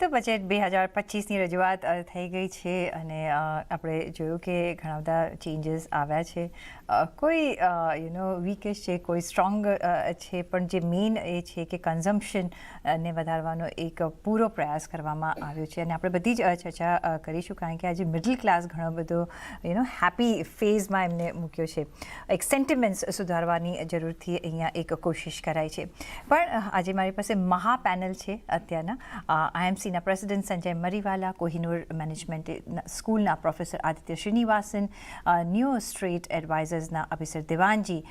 તો બજેટ 2025ની રજૂઆત થઈ ગઈ છે અને આપણે જોયું કે ઘણા બધા ચેન્જીસ આવ્યા છે. કોઈ વીકેસ્ટ છે, કોઈ સ્ટ્રોંગ છે, પણ જે મેઇન એ છે કે કન્ઝમ્પશનને વધારવાનો એક પૂરો પ્રયાસ કરવામાં આવ્યો છે અને આપણે બધી જ ચર્ચા કરીશું કારણ કે આજે મિડલ ક્લાસ ઘણો બધો હેપી ફેઝમાં એમને મૂક્યો છે. એક સેન્ટિમેન્ટ્સ સુધારવાની જરૂરથી અહીંયા એક કોશિશ કરાઈ છે. પણ આજે મારી પાસે મહાપેનલ છે અત્યારના IMCના પ્રેસિડેન્ટ સંજય મરીવાલા, કોહિનૂર મેનેજમેન્ટ સ્કૂલના professor Aditya Srinivasan, new street એડવાઇઝર્સના અભિસર દેવાનજી,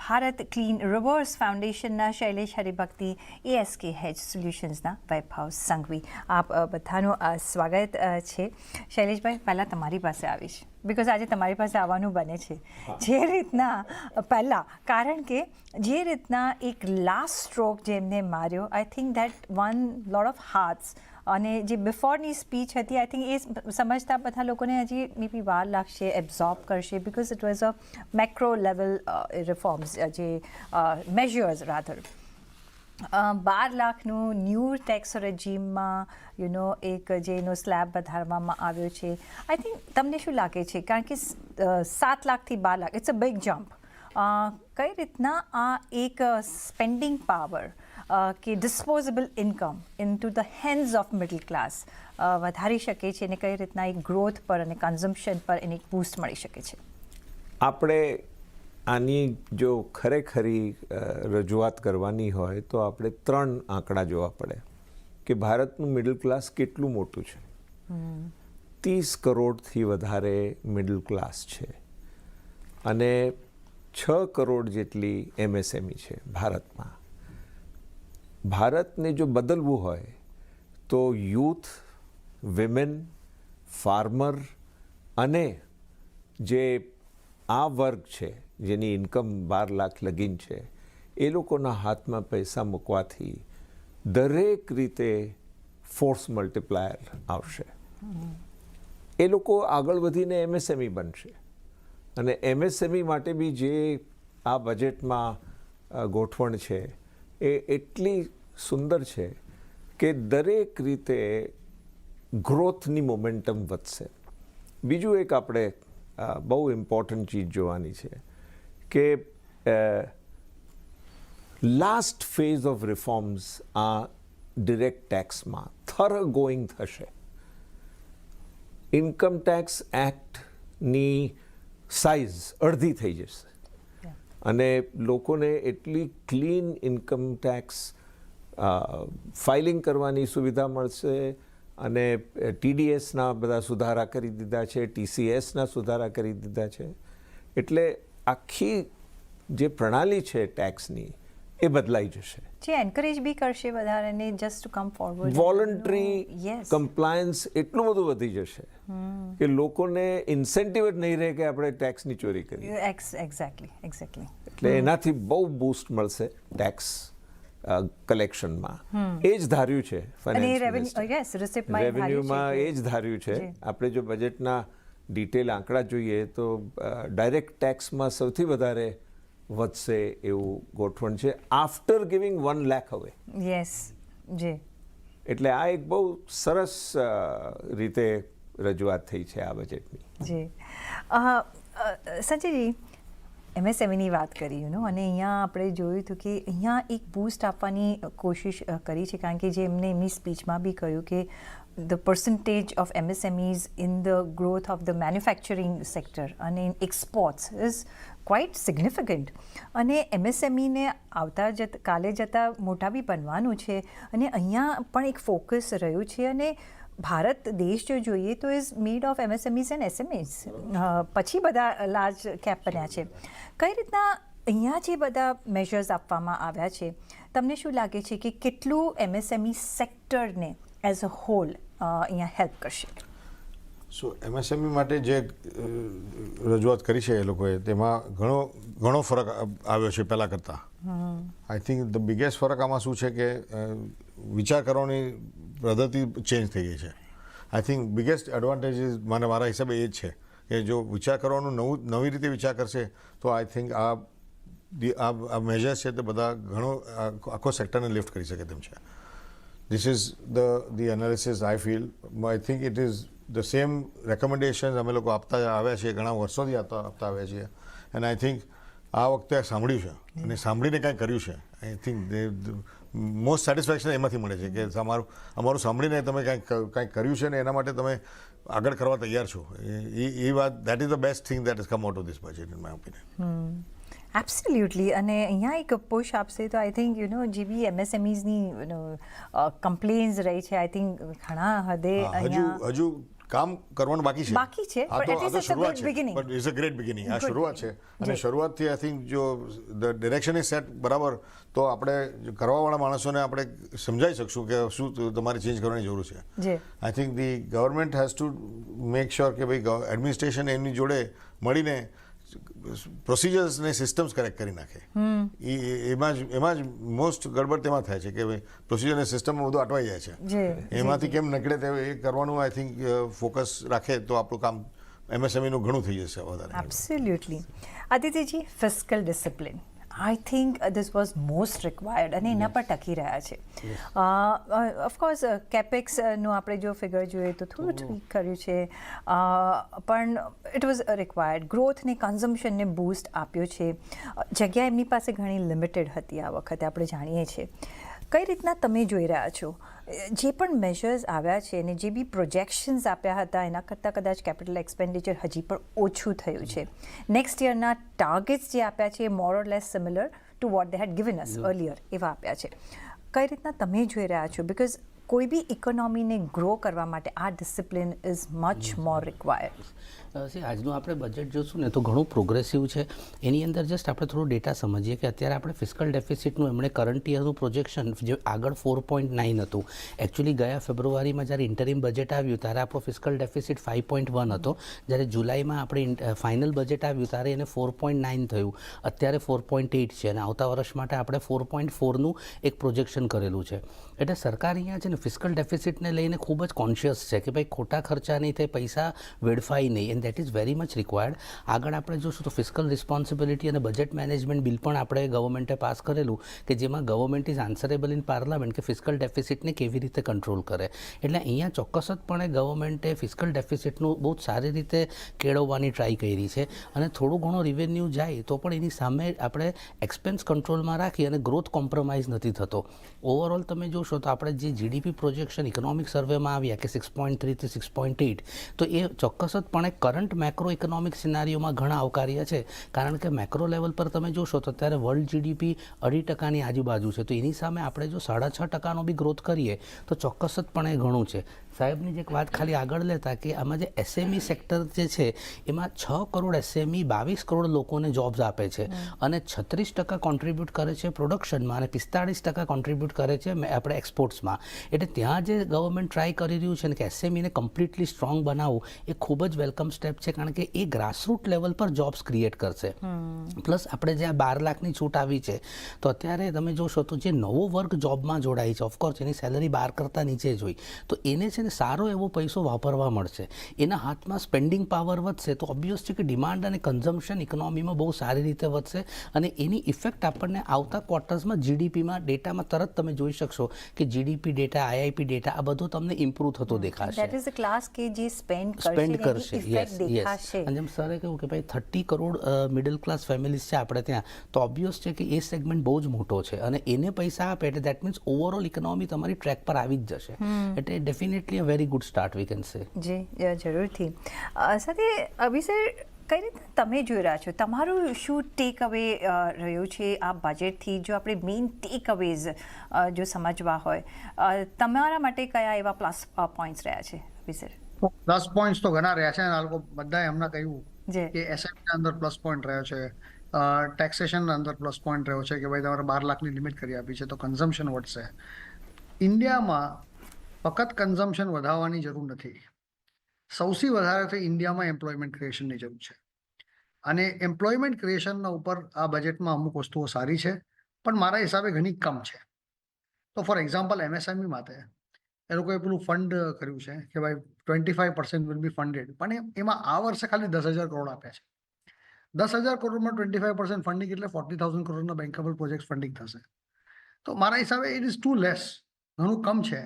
ભારત ક્લીન રિવર્સ ફાઉન્ડેશનના શૈલેષ હરિભક્તિ, ASK હેજ સોલ્યુશન્સના વૈભવ સંઘવી. આપ બધાનું સ્વાગત છે. શૈલેષભાઈ, પહેલાં તમારી પાસે આવીશ બિકોઝ આજે તમારી પાસે આવવાનું બને છે. જે રીતના પહેલાં, કારણ કે જે રીતના એક લાસ્ટ સ્ટ્રોક જેમને માર્યો, I think that one lot of hearts. અને જે બિફોરની સ્પીચ હતી, આઈ થિંક એ સમજતા બધા લોકોને હજી મે બી વાર લાગશે, એબ્ઝોર્બ કરશે, because it was a macro level reforms, જે મેઝર્સ રાધર. 12 લાખનું ન્યૂ ટેક્સ રેજીમમાં એક જે એનો સ્લેબ વધારવામાં આવ્યો છે. આઈ થિંક તમને શું લાગે છે, કારણ કે 7 લાખથી 12 lakh it's a big jump. કઈ રીતના આ એક સ્પેન્ડિંગ પાવર કે disposable income into the hands of middle class વધારી શકે છે અને કઈ રીતના એક ગ્રોથ પર અને કન્ઝમ્પશન પર એને એક બૂસ્ટ મળી શકે છે? આપણે આની જો ખરેખરી રજૂઆત કરવાની હોય તો આપણે 3 આંકડા જોવા પડે કે ભારતનું મિડલ ક્લાસ કેટલું મોટું છે. 30 કરોડથી વધારે મિડલ ક્લાસ છે અને 6 કરોડ જેટલી MSME છે ભારતમાં. ભારતને જો બદલવું હોય તો યુથ, વિમેન, ફાર્મર અને જે આ વર્ગ છે જેની ઇન્કમ 12 લાખ લગીન છે, એ લોકોના હાથમાં પૈસા મૂકવાથી દરેક રીતે ફોર્સ મલ્ટીપ્લાયર આવશે. એ લોકો આગળ વધીને MSME બનશે અને MSME માટે બી જે આ બજેટમાં ગોઠવણ છે એ એટલી સુંદર છે કે દરેક રીતે ગ્રોથની મોમેન્ટમ વધશે. બીજું એક આપણે બહુ ઇમ્પોર્ટન્ટ ચીજ જોવાની છે કે લાસ્ટ ફેઝ ઓફ રિફોર્મ્સ આ ડિરેક્ટ ટેક્સમાં થર ગોઈંગ થશે. ઇન્કમ ટેક્સ એક્ટની સાઇઝ અડધી થઈ જશે અને લોકોને એટલી ક્લીન ઇન્કમ ટેક્સ ફાઇલિંગ કરવાની સુવિધા મળશે અને TDSના બધા સુધારા કરી દીધા છે, TCSના સુધારા કરી દીધા છે. એટલે આખી જે પ્રણાલી છે ટેક્સની એ બદલાઈ જશે. જે એન્કરેજ બી કરશે વધારે just to come forward. Voluntary compliance એટલું બધું વધી જશે કે લોકોને ઇન્સેન્ટિવ જ નહીં રહે કે આપણે ટેક્સની ચોરી કરીએ. એક્ઝેક્ટલી. એટલે એનાથી બહુ બૂસ્ટ મળશે ટેક્સ કલેક્શનમાં. એ જ ધાર્યું છે રેવન્યુમાં, એ જ ધાર્યું છે. આપણે જો બજેટના ડિટેલ આંકડા જોઈએ તો ડાયરેક્ટ ટેક્સમાં સૌથી વધારે વધશે એવું ગોઠવણ છે આફ્ટર ગિવિંગ 1 લાખ અવે. યસ જી. એટલે આ એક બહુ સરસ રીતે રજૂઆત થઈ છે આ બજેટની. જી. સંજયજી, MSMEની વાત કરી અને અહીંયા આપણે જોયું હતું કે અહીંયા એક બૂસ્ટ આપવાની કોશિશ કરી છે કારણ કે જે એમને એમની સ્પીચમાં બી કહ્યું કે the percentage of MSMEs in the growth of the manufacturing sector and in exports is quite significant. અને MSMEને આવતા કાલે જતાં મોટા બી બનવાનું છે અને અહીંયા પણ એક ફોકસ રહ્યું છે. અને ભારત દેશ જો જોઈએ તો is made of MSMEs and SMEs. પછી બધા લાર્જ કેપ બન્યા છે. કઈ રીતના અહીંયા જે બધા મેઝર્સ આપવામાં આવ્યા છે, તમને શું લાગે છે કે કેટલું MSME સેક્ટરને એઝ અ હોલ અહીંયા હેલ્પ કરશે? MSME માટે જે રજૂઆત કરી છે એ લોકોએ, તેમાં ઘણો ફરક આવ્યો છે પહેલાં કરતાં. આઈ થિંક ધ બિગેસ્ટ ફરક આમાં શું છે કે વિચાર કરવાની પદ્ધતિ ચેન્જ થઈ ગઈ છે. આઈ થિંક બિગેસ્ટ એડવાન્ટેજીસ મારા હિસાબે એ જ છે કે જો વિચાર કરવાનું નવી રીતે વિચાર કરશે તો આઈ થિંક આ મેજર્સ છે તે બધા ઘણો આખો સેક્ટરને લિફ્ટ કરી શકે તેમ છે. This is the analysis I feel. I think it is the same recommendations અમે લોકો આપતા આવ્યા છીએ, ઘણા વર્ષોથી આપતા આવ્યા છીએ. એન્ડ આઈ થિંક આ વખતે સાંભળ્યું છે અને સાંભળીને કાંઈ કર્યું છે. આઈ થિંક મોસ્ટ સેટિસ્ફેક્શન એમાંથી મળે છે કે અમારું સાંભળીને તમે કાંઈક કર્યું છે ને એના માટે તમે આગળ કરવા તૈયાર છો. એ વાત, that is the best thing that is come out of this budget in my opinion. Absolutely. અને અહીંયા એક પુશ આપશે તો આઈ થિંક જે બી એમએસએમઈઝની કમ્પ્લેન્સ રહી છે, આઈ થિંક ઘણા હદે અહીંયા હજુ કામ કરવાનું બાકી છે. but at least it's a good beginning. But it's a great beginning. આ શરૂઆત છે અને શરૂઆતથી આઈ થિંક જો ધ ડિરેક્શન ઇઝ સેટ બરાબર, તો આપણે કરવાવાળા માણસોને આપણે સમજાવી શકશું કે શું તમારે ચેન્જ કરવાની જરૂર છે. I think the government has to make sure કે ભાઈ એડમિનિસ્ટ્રેશન એમની જોડે મળીને પ્રોસિજર્સ ને સિસ્ટમ્સ કરેક્ટ કરી નાખે. એમાં જ મોસ્ટ ગડબડ તેમાં થાય છે કે ભાઈ પ્રોસિજર ને સિસ્ટમમાં બધું અટવાઈ જાય છે. એમાંથી કેમ નીકળે તે એ કરવાનું આઈ થિંક ફોકસ રાખે તો આપણું કામ એમએસએમઈનું ઘણું થઈ જશે વધારે. Absolutely. Adityaji, fiscal discipline I think this was most required અને એના પર ટકી રહ્યા છે. ઓફકોર્સ કેપેક્સનું આપણે જો ફિગર જોઈએ તો થોડું ટ્વીક કર્યું છે, પણ ઇટ વોઝ રિક્વાયર્ડ. ગ્રોથને, કન્ઝમ્પશનને બૂસ્ટ આપ્યો છે. જગ્યા એમની પાસે ઘણી લિમિટેડ હતી આ વખતે, આપણે જાણીએ છીએ. કઈ રીતના તમે જોઈ રહ્યા છો જે પણ મેજર્સ આવ્યા છે અને જે બી પ્રોજેક્શન્સ આપ્યા હતા એના કરતાં કદાચ કેપિટલ એક્સપેન્ડિચર હજી પણ ઓછું થયું છે? નેક્સ્ટ યરના ટાર્ગેટ્સ જે આપ્યા છે more or less similar to what they had given us earlier એવા આપ્યા છે. કઈ રીતના તમે જોઈ રહ્યા છો? બિકોઝ કોઈ બી ઇકોનોમીને ગ્રો કરવા માટે આ discipline is much more required. આજનું આપણે બજેટ જોશું ને તો ઘણું પ્રોગ્રેસિવ છે. એની અંદર જસ્ટ આપણે થોડું ડેટા સમજીએ કે અત્યારે આપણે ફિસ્કલ ડેફિસિટનું એમણે કરંટ યરનું પ્રોજેક્શન જે આગળ 4.9 હતું, એકચ્યુઅલી ગયા ફેબ્રુઆરીમાં જ્યારે ઇન્ટરિમ બજેટ આવ્યું ત્યારે આપણો ફિસ્કલ ડેફિસિટ 5.1 હતો. જ્યારે જુલાઈમાં આપણે ફાઇનલ બજેટ આવ્યું ત્યારે એને 4.9 થયું, અત્યારે 4.8 છે અને આવતા વર્ષ માટે આપણે 4.4નું એક પ્રોજેક્શન કરેલું છે. એટલે સરકાર અહીંયા છે ને ફિસ્કલ ડેફિસિટને લઈને ખૂબ જ કોન્શિયસ છે કે ભાઈ ખોટા ખર્ચા નહીં થાય, પૈસા વેડફાય નહીં, and that is very much required. આગળ આપણે જોશું તો ફિસ્કલ રિસ્પોન્સિબિલિટી અને બજેટ મેનેજમેન્ટ બિલ પણ આપણે ગવર્મેન્ટે પાસ કરેલું કે જેમાં ગવર્મેન્ટ ઇઝ આન્સરેબલ ઇન પાર્લામેન્ટ કે ફિસ્કલ ડેફિસિટને કેવી રીતે કંટ્રોલ કરે. એટલે અહીંયા ચોક્કસપણે ગવર્મેન્ટે ફિસ્કલ ડેફિસિટનું બહુ સારી રીતે કેળવવાની ટ્રાય કરી છે અને થોડું ઘણું રિવેન્યુ જાય તો પણ એની સામે આપણે એક્સપેન્સ કંટ્રોલમાં રાખી અને ગ્રોથ કોમ્પ્રોમાઇઝ નથી થતો. ઓવરઓલ તમે જોશો તો આપણે જે જીડીપી પ્રોજેક્શન ઇકોનોમિક સર્વેમાં આવ્યા કે 6.3 થી 6.8, તો એ ચોક્કસપણે કરંટ મેક્રો ઇકોનોમિક સિનારીઓમાં ઘણા આવકાર્ય છે. કારણ કે મેક્રો લેવલ પર તમે જોશો તો અત્યારે વર્લ્ડ જીડીપી 2.5% આજુબાજુ છે, તો એની સામે આપણે જો 6.5% બી ગ્રોથ કરીએ તો ચોક્કસપણે ઘણું છે. સાહેબની જે એક વાત ખાલી આગળ લેતા કે આમાં જે એસએમઈ સેક્ટર જે છે એમાં 6 કરોડ એસએમઈ 22 કરોડ લોકોને જોબ્સ આપે છે અને 36% કોન્ટ્રીબ્યુટ કરે છે પ્રોડક્શનમાં અને 45% કોન્ટ્રીબ્યુટ કરે છે આપણે એક્સપોર્ટ્સમાં. એટલે ત્યાં જે ગવર્મેન્ટ ટ્રાય કરી રહ્યું છે ને કે એસએમઈને કમ્પ્લીટલી સ્ટ્રોંગ બનાવવું એ ખૂબ જ વેલકમ સ્ટેપ છે, કારણ કે એ ગ્રાસરૂટ લેવલ પર જોબ્સ ક્રિએટ કરશે. પ્લસ આપણે જે આ 12 લાખની છૂટ આવી છે તો અત્યારે તમે જોશો તો જે નવો વર્ગ જોબમાં જોડાય છે, ઓફકોર્સ એની સેલરી 12 કરતાં નીચે જ હોય, તો એને છે સારો એવો પૈસો વાપરવા મળશે, એના હાથમાં સ્પેન્ડિંગ પાવર વધશે, તો ઓબ્વિયસ છે કે ડિમાન્ડ અને કન્ઝમ્પશન ઇકોનોમીમાં બહુ સારી રીતે વધશે અને એની ઇફેક્ટ આપણને આવતા ક્વાર્ટર્સમાં જીડીપીમાં ડેટામાં તરત તમે જોઈ શકશો કે જીડીપી ડેટા, આઈઆઈપી ડેટા આ બધું તમને ઇમ્પ્રૂવ થતો દેખાશે. ધેટ ઇઝ ધ ક્લાસ કે જે સ્પેન્ડ કરશે. યસ. અને જેમ સરે કહ્યું કે ભાઈ 30 કરોડ મિડલ ક્લાસ ફેમિલીઝ છે આપણે ત્યાં, તો ઓબ્વિયસ છે કે એ સેગમેન્ટ બહુ જ મોટો છે અને એને પૈસા આપે એટલે દેટ મીન્સ ઓવરઓલ ઇકોનોમી તમારી ટ્રેક પર આવી જ જશે. એટલે definitely very good start we can say. જી, જરૂરથી. સાથે અભિષેક, કઈ રીતે તમે જોઈ રહ્યા છો? તમારું શું ટેક અવે રહ્યું છે આ બજેટથી? જો આપણે મેઇન ટેક અવેઝ જો સમજવા હોય, તમારા માટે કયા એવા પ્લસ પોઈન્ટ્સ રહ્યા છે અભિષેક? પ્લસ પોઈન્ટ્સ તો ઘણા રહ્યા છે અને આ લોકો બધાએ હમણાં કહ્યું કે એસએમઈના અંદર પ્લસ પોઈન્ટ રહ્યો છે, ટેક્સેશનના અંદર પ્લસ પોઈન્ટ રહ્યો છે કે ભાઈ તમારે 12 લાખની લિમિટ કરી આપી છે તો કન્ઝમ્પશન વધશે. ઇન્ડિયામાં ફક્ત કન્ઝમ્પશન વધારવાની જરૂર નથી, સૌથી વધારે તો ઇન્ડિયામાં એમ્પ્લોયમેન્ટ ક્રિએશનની જરૂર છે અને એમ્પ્લોયમેન્ટ ક્રિએશનના ઉપર આ બજેટમાં અમુક વસ્તુઓ સારી છે પણ મારા હિસાબે ઘણી કમ છે. તો ફોર એક્ઝામ્પલ એમએસએમઈ માટે એ લોકોએ પેલું ફંડ કર્યું છે કે ભાઈ 25% વિલ બી ફંડેડ, પણ એમાં આ વર્ષે ખાલી 10,000 કરોડ આપ્યા છે. 10,000 કરોડમાં 25% ફંડિંગ એટલે 40,000 કરોડના બેન્કેબલ પ્રોજેક્ટ ફંડિંગ થશે. તો મારા હિસાબે ઇટ ઇઝ ટુ લેસ ઘણું કમ છે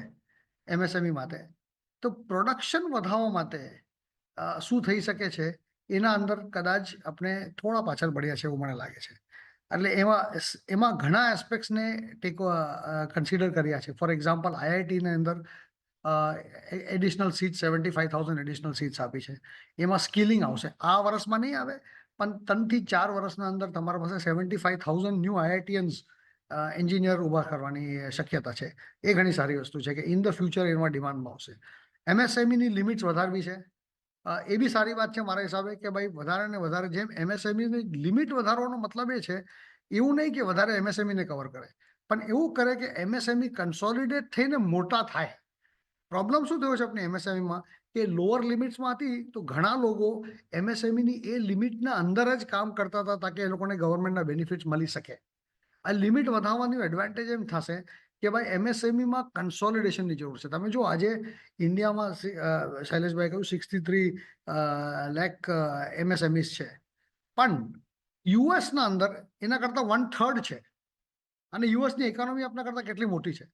એમએસએમઈ માટે, તો પ્રોડક્શન વધારવા માટે શું થઈ શકે છે એના અંદર કદાચ આપણે થોડા પાછળ પડ્યા છે એવું મને લાગે છે. એટલે એમાં ઘણા એસ્પેક્ટ્સને કન્સિડર કર્યા છે. ફોર એક્ઝામ્પલ, આઈઆઈટીની અંદર એડિશનલ સીટ 75,000 એડિશનલ સીટ્સ આપી છે. એમાં સ્કિલિંગ આવશે. આ વર્ષમાં નહીં આવે, પણ 3 થી 4 વર્ષના અંદર તમારા પાસે 75,000 ન્યૂ આઈઆઈટીયન્સ એન્જિનિયર ઊભા કરવાની શક્યતા છે. એ ઘણી સારી વસ્તુ છે કે ઇન ધ ફ્યુચર એમાં ડિમાન્ડમાં આવશે. એમએસએમઈની લિમિટ્સ વધારવી છે. એ બી સારી વાત છે મારા હિસાબે કે ભાઈ વધારે ને વધારે જેમ એમએસએમઈની લિમિટ વધારવાનો મતલબ એ છે એવું નહીં કે વધારે એમએસએમઈને કવર કરે, પણ એવું કરે કે એમએસએમઈ કન્સોલિડેટ થઈને મોટા થાય. પ્રોબ્લેમ શું થયો છે આપણી એમએસએમઈમાં કે લોઅર લિમિટ્સમાં હતી તો ઘણા લોકો એમએસએમઈની એ લિમિટના અંદર જ કામ કરતા હતા તાકે એ લોકોને ગવર્મેન્ટના બેનિફિટ્સ મળી શકે. આ લિમિટ વધારવાની એડવાન્ટેજ એમ થશે કે ભાઈ એમએસએમઈમાં કન્સોલિડેશનની જરૂર છે. તમે જો આજે ઇન્ડિયામાં શૈલેષભાઈ કહ્યું 63 લાખ એમએસએમઈસ છે, પણ યુએસના અંદર એના કરતાં 1/3 છે. અને યુએસની ઇકોનોમી આપણા કરતાં કેટલી મોટી છે.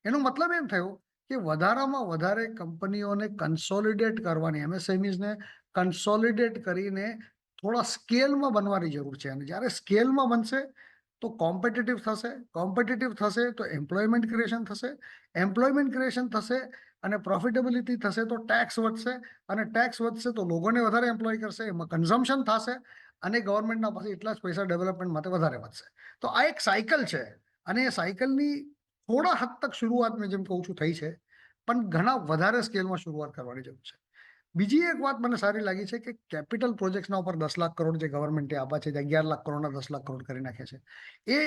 એનો મતલબ એમ થયો કે વધારામાં વધારે કંપનીઓને કન્સોલિડેટ કરવાની, એમએસએમઈસને કન્સોલિડેટ કરીને થોડા સ્કેલમાં બનવાની જરૂર છે. અને જ્યારે સ્કેલમાં બનશે તો કોમ્પિટિટિવ થશે તો એમ્પ્લોયમેન્ટ ક્રિએશન થશે, એમ્પ્લોયમેન્ટ ક્રિએશન થશે અને પ્રોફિટેબિલિટી થશે તો ટેક્સ વધશે, અને ટેક્સ વધશે તો લોકોને વધારે એમ્પ્લોય કરશે, એમાં કન્ઝમ્પશન થશે અને ગવર્મેન્ટના પાસે એટલા જ પૈસા ડેવલપમેન્ટ માટે વધારે વધશે. તો આ એક સાયકલ છે અને એ સાયકલની થોડા હદ તક શરૂઆત મેં જેમ કહું છું થઈ છે, પણ ઘણા વધારે સ્કેલમાં શરૂઆત કરવાની જરૂર છે. બીજી એક વાત મને સારી લાગી છે કે કેપિટલ પ્રોજેક્ટ્સના ઉપર 10 લાખ કરોડ જે ગવર્મેન્ટે આપ્યા છે, 11 લાખ કરોડના 10 લાખ કરોડ કરી નાખ્યા છે,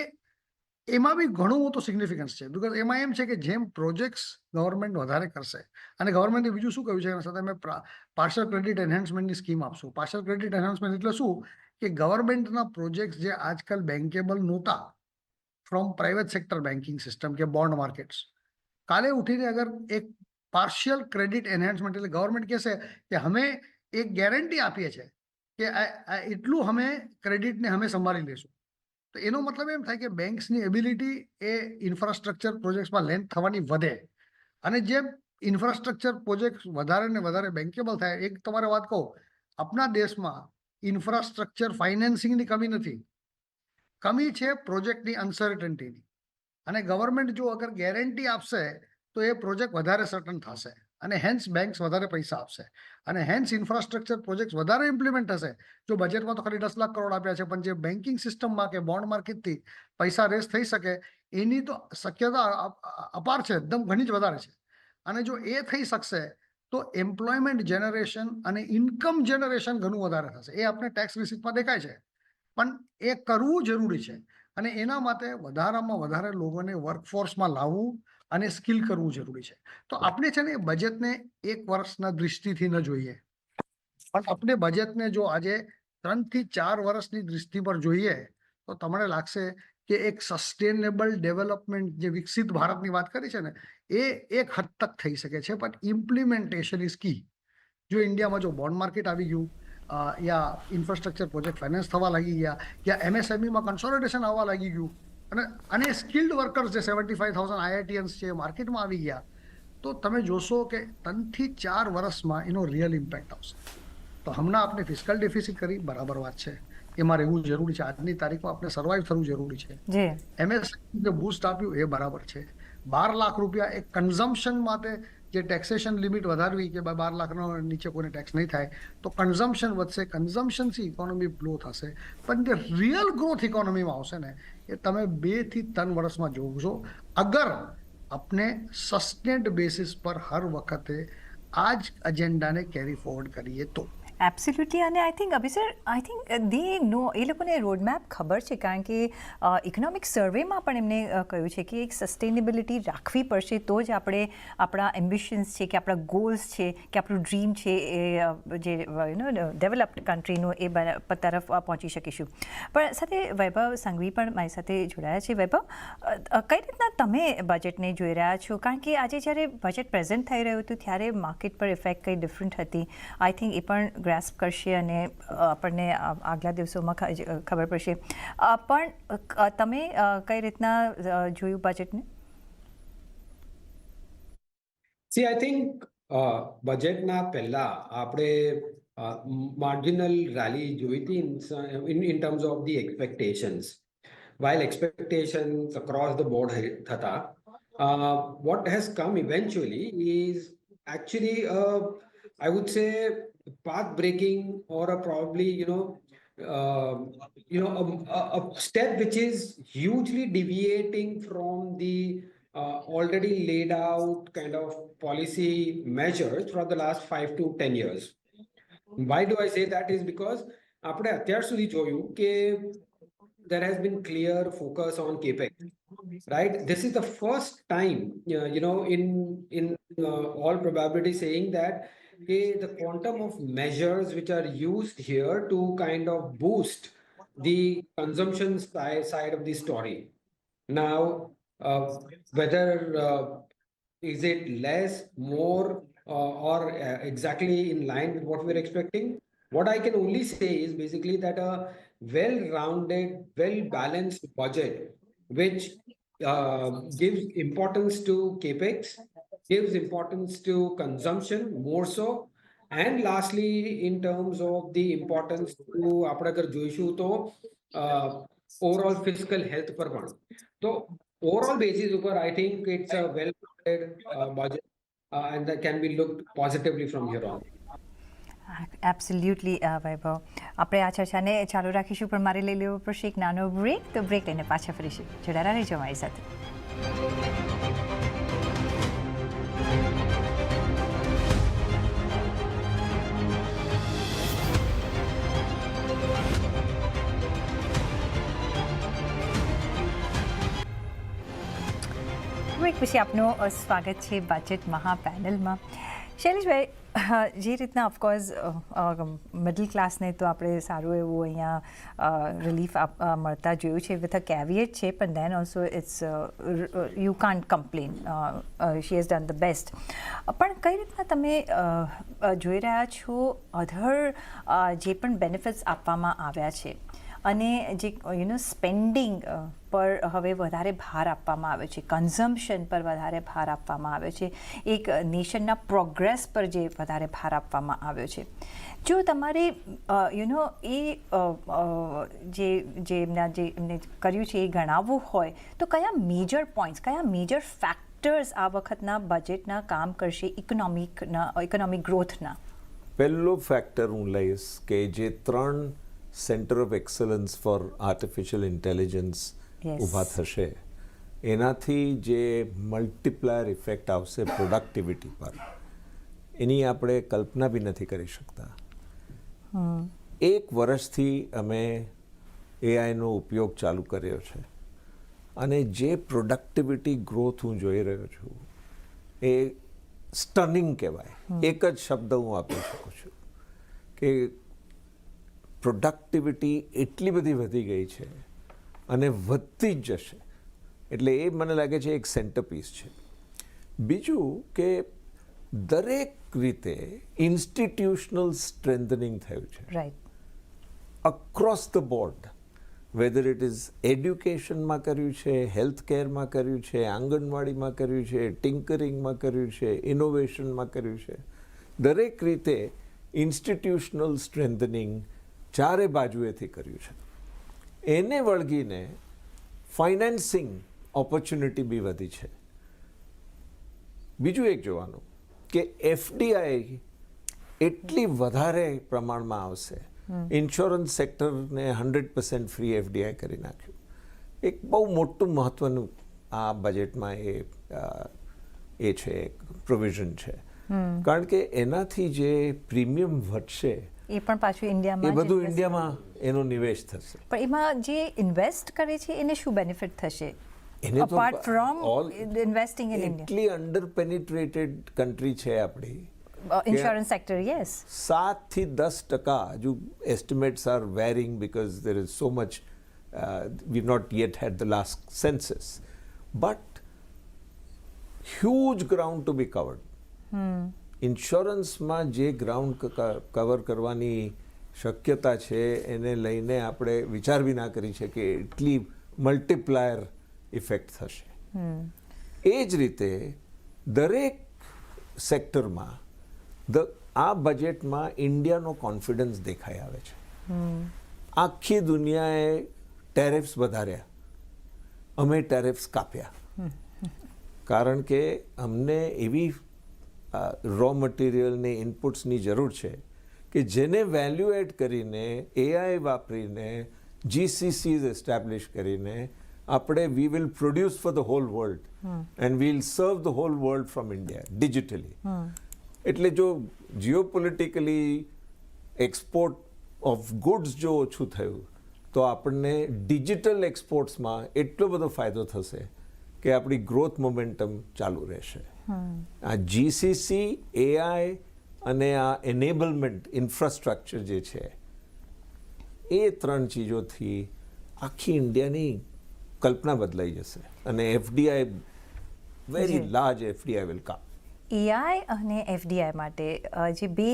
એમાં બી ઘણું મોટું સિગ્નિફિકન્સ છે. બિકોઝ એમાં એમ છે કે જેમ પ્રોજેક્ટ્સ ગવર્મેન્ટ વધારે કરશે, અને ગવર્મેન્ટે બીજું શું કહ્યું છે એના સાથે અમે પાર્શિયલ ક્રેડિટ એન્હાન્સમેન્ટની સ્કીમ આપશું. પાર્શિયલ ક્રેડિટ એન્હાન્સમેન્ટ એટલે શું કે ગવર્મેન્ટના પ્રોજેક્ટ્સ જે આજકાલ બેન્કેબલ નહોતા from private sector banking system કે બોન્ડ માર્કેટ્સ, કાલે ઉઠીને અગર એક પાર્શિયલ ક્રેડિટ એન્હાન્સમેન્ટ એટલે ગવર્મેન્ટ કહેશે કે અમે એક ગેરંટી આપીએ છીએ કે એટલું અમે ક્રેડિટને અમે સંભાળી લઈશું, તો એનો મતલબ એમ થાય કે બેંક્સની એબિલિટી એ ઇન્ફ્રાસ્ટ્રક્ચર પ્રોજેક્ટ્સમાં લેન્ડ થવાની વધે. અને જેમ ઇન્ફ્રાસ્ટ્રક્ચર પ્રોજેક્ટ વધારે ને વધારે બેન્કેબલ થાય, એક તમારે વાત કહું, આપણા દેશમાં ઇન્ફ્રાસ્ટ્રક્ચર ફાઇનાન્સિંગની કમી નથી, કમી છે પ્રોજેક્ટની અનસર્ટનિટીની. અને ગવર્મેન્ટ જો અગર ગેરંટી આપશે તો એ પ્રોજેક્ટ વધારે સર્ટન થશે અને હેન્સ બેંક્સ વધારે પૈસા આપશે અને હેન્સ ઇન્ફ્રાસ્ટ્રક્ચર પ્રોજેક્ટ વધારે ઇમ્પ્લિમેન્ટ થશે. જો બજેટમાં તો ખાલી 10 લાખ કરોડ આપ્યા છે, પણ જે બેન્કિંગ સિસ્ટમમાં કે બોન્ડ માર્કેટથી પૈસા રેસ થઈ શકે એની તો શક્યતા અપાર છે, એકદમ ઘણી જ વધારે છે. અને જો એ થઈ શકશે તો એમ્પ્લોયમેન્ટ જનરેશન અને ઇન્કમ જનરેશન ઘણું વધારે થશે. એ આપણે ટેક્સ રિસીપ્ટમાં દેખાય છે, પણ એ કરવું જરૂરી છે. અને એના માટે વધારામાં વધારે લોકોને વર્કફોર્સમાં લાવવું અને સ્કિલ કરવું જરૂરી છે. તો આપણે છે ને બજેટને 1 વર્ષના દૃષ્ટિથી ન જોઈએ, પણ આપણે બજેટને જો આજે 3 થી 4 વર્ષની દૃષ્ટિ પર જોઈએ તો તમને લાગશે કે એક સસ્ટેનેબલ ડેવલપમેન્ટ, જે વિકસિત ભારતની વાત કરી છે ને, એ એક હદ તક થઈ શકે છે, પણ ઇમ્પ્લિમેન્ટેશન ઇઝ કી. જો ઇન્ડિયામાં જો બોન્ડ માર્કેટ આવી ગયું, યા ઇન્ફ્રાસ્ટ્રક્ચર પ્રોજેક્ટ ફાઇનાન્સ થવા લાગી ગયા, યા એમએસએમઈમાં કન્સોલિડેશન આવવા લાગી ગયું, અને સ્કિલ્ડ વર્કર્સ જે 75,000 આઈઆઈટીયન્સ છે માર્કેટમાં આવી ગયા, તો તમે જોશો કે 3 થી 4 વર્ષમાં એનો રિયલ ઇમ્પેક્ટ આવશે. તો હમણાં આપણે ફિસ્કલ ડેફિસિટ કરી, બરાબર વાત છે, એમાં રહેવું જરૂરી છે. આજની તારીખમાં આપણે સર્વાઈવ થવું જરૂરી છે. એમએસએમઈ જે બૂસ્ટ આપ્યું એ બરાબર છે. 12 લાખ રૂપિયા એક કન્ઝમ્પશન માટે જે ટેક્સેશન લિમિટ વધારવી કે 12 લાખનો નીચે કોઈને ટેક્સ નહીં થાય તો કન્ઝમ્પશન વધશે, કન્ઝમ્પશનથી ઇકોનોમી ગ્રો થશે. પણ જે રિયલ ગ્રોથ ઇકોનોમીમાં આવશે ને એ તમે 2 થી 3 વર્ષમાં જોશો, અગર આપણે સસ્ટેન્ડ બેસિસ પર હર વખતે આ જ એજન્ડાને કેરી ફોરવર્ડ કરીએ તો. એબ્સોલ્યુટલી. અને આઈ થિંક દે નો, એ લોકોને રોડમેપ ખબર છે, કારણ કે ઇકોનોમિક સર્વેમાં પણ એમને કહ્યું છે કે એક સસ્ટેનેબિલિટી રાખવી પડશે તો જ આપણે આપણા એમ્બિશન્સ છે કે આપણા ગોલ્સ છે કે આપણું ડ્રીમ છે એ જે ડેવલપ્ડ કન્ટ્રીનું એ તરફ પહોંચી શકીશું. પણ સાથે વૈભવ સંઘવી પણ મારી સાથે જોડાયા છે. વૈભવ, કઈ રીતના તમે બજેટને જોઈ રહ્યા છો? કારણ કે આજે જ્યારે બજેટ પ્રેઝન્ટ થઈ રહ્યું હતું ત્યારે માર્કેટ પર ઇફેક્ટ કંઈ ડિફરન્ટ હતી. આઈ થિંક એ પણ ગ્રાસ્પ કરશે અને આપણને આગલા દિવસોમાં ખબર પડશે. પણ તમે કઈ રીતના જોયું બજેટને? સી આઈ થિંક બજેટના પહેલા આપણે માર્જિનલ રેલી જોઈ હતી in terms of the expectations while expectations across the board thata what has come eventually is actually I would say path breaking or a probably a step which is hugely deviating from the already laid out kind of policy measures for the last 5 to 10 years. Why do I say that is because આપણે અત્યાર સુધી જોયું કે there has been clear focus on capex, right? This is the first time in all probability saying that the quantum of measures which are used here to kind of boost the consumption side of the story. Now whether is it less, more, or exactly in line with what we're expecting, what I can only say is basically that a well-rounded, well-balanced budget which gives importance to capex, gives importance to consumption more so, and lastly in terms of the importance to આપણે અગર જોઈશું તો overall fiscal health પર પણ. તો overall basis ઉપર I think it's a well-rounded budget and that can be looked positively from here on. Absolutely Vaibhav, આપણે આ ચર્ચાને ચાલુ રાખીશું પણ મારે લઈ લેવો પડશે એક નાનો બ્રેક. તો બ્રેક લઈને પાછા ફરીશું. જોડાયેલા રહેજો અમારી સાથે. બ્રેક પછી આપનું સ્વાગત છે બજેટ મહાપેનલમાં. શૈલેષભાઈ, જે રીતના ઓફકોર્સ મિડલ ક્લાસને તો આપણે સારું એવું અહીંયા રિલીફ મળતા જોયું છે વિથ અ કેવિએટ છે, પણ then also it's you can't complain, she has done the best. પણ કઈ રીતના તમે જોઈ રહ્યા છો અધર જે પણ બેનિફિટ્સ આપવામાં આવ્યા છે અને જે સ્પેન્ડિંગ પર હવે વધારે ભાર આપવામાં આવે છે, કન્ઝમ્પશન પર વધારે ભાર આપવામાં આવ્યો છે, એક નેશનના પ્રોગ્રેસ પર જે વધારે ભાર આપવામાં આવ્યો છે, જો તમારે એ એમને કર્યું છે એ ગણાવવું હોય તો કયા મેજર પોઈન્ટ્સ, કયા મેજર ફેક્ટર્સ આ વખતના બજેટના કામ કરશે ઇકોનોમિક ગ્રોથના? પહેલો ફેક્ટર હું લઈશ કે જે 3 centre of excellence for artificial intelligence ઊભા થશે, એનાથી જે મલ્ટીપ્લાયર ઇફેક્ટ આવશે પ્રોડક્ટિવિટી પર, એની આપણે કલ્પના બી નથી કરી શકતા. 1 વર્ષથી અમે એઆઈનો ઉપયોગ ચાલુ કર્યો છે અને જે પ્રોડક્ટિવિટી ગ્રોથ હું જોઈ રહ્યો છું એ સ્ટનિંગ કહેવાય. એક જ શબ્દ હું આપી શકું છું કે પ્રોડક્ટિવિટી એટલી બધી વધી ગઈ છે અને વધતી જ જશે. એટલે એ મને લાગે છે એક સેન્ટરપીસ છે. બીજું કે દરેક રીતે ઇન્સ્ટિટ્યુશનલ સ્ટ્રેન્થનિંગ થયું છે, right, across the board. Whether it is એડ્યુકેશનમાં કર્યું છે, હેલ્થ કેરમાં કર્યું છે, આંગણવાડીમાં કર્યું છે, ટિંકરિંગમાં કર્યું છે, ઇનોવેશનમાં કર્યું છે. દરેક રીતે ઇન્સ્ટિટ્યુશનલ સ્ટ્રેન્થનિંગ ચારે બાજુએથી કર્યું છે. એને વળગીને ફાઇનાન્સિંગ ઓપોર્ચ્યુનિટી બી વધી છે. બીજું એક જોવાનું કે એફડીઆઈ એટલી વધારે પ્રમાણમાં આવશે. ઇન્સ્યોરન્સ સેક્ટરને 100% ફ્રી એફડીઆઈ કરી નાખ્યું. એક બહુ મોટું મહત્ત્વનું આ બજેટમાં એ છે, પ્રોવિઝન છે. કારણ કે એનાથી જે પ્રીમિયમ વધશે એ પણ પાછું ઇન્ડિયામાં, એ બધું ઇન્ડિયામાં એનો નિવેશ થશે. પણ એમાં જે ઇન્વેસ્ટ કરે છે એને શું બેનિફિટ થશે? એને તો apart from investing in India, એટલી અંડર પેનિટ્રેટેડ કન્ટ્રી છે આપણી ઇન્સ્યોરન્સ સેક્ટર. યસ, 7 થી 10%. હજુ estimates are varying because there is so much, we not yet had the last census, but huge ground to be covered. ઇન્સ્યોરન્સમાં જે ground cover કરવાની શક્યતા છે એને લઈને આપણે વિચાર બી ના કરી છે કે એટલી મલ્ટીપ્લાયર ઇફેક્ટ થશે. એ જ રીતે દરેક સેક્ટરમાં આ બજેટમાં ઇન્ડિયાનો કોન્ફિડન્સ દેખાઈ આવે છે. આખી દુનિયાએ ટેરિફ્સ વધાર્યા, અમે ટેરિફ્સ કાપ્યા, કારણ કે અમને એવી રો મટીરિયલની ઇનપુટ્સની જરૂર છે કે જેને વેલ્યુ એડ કરીને AI વાપરીને GCCs એસ્ટાબ્લિશ કરીને આપણે we will produce for the whole world and will serve the whole world from India digitally. એટલે જો જીઓપોલિટિકલી એક્સપોર્ટ ઓફ ગુડ્સ જો ઓછું થયું તો આપણને ડિજિટલ એક્સપોર્ટ્સમાં એટલો બધો ફાયદો થશે કે આપણી ગ્રોથ મોમેન્ટમ ચાલુ રહેશે. આ GCC, AI અને આ એનેબલમેન્ટ ઇન્ફ્રાસ્ટ્રક્ચર જે છે એ 3 ચીજોથી આખી ઇન્ડિયાની કલ્પના બદલાઈ જશે અને FDI very large FDI will come. AI અને FDI માટે જે બે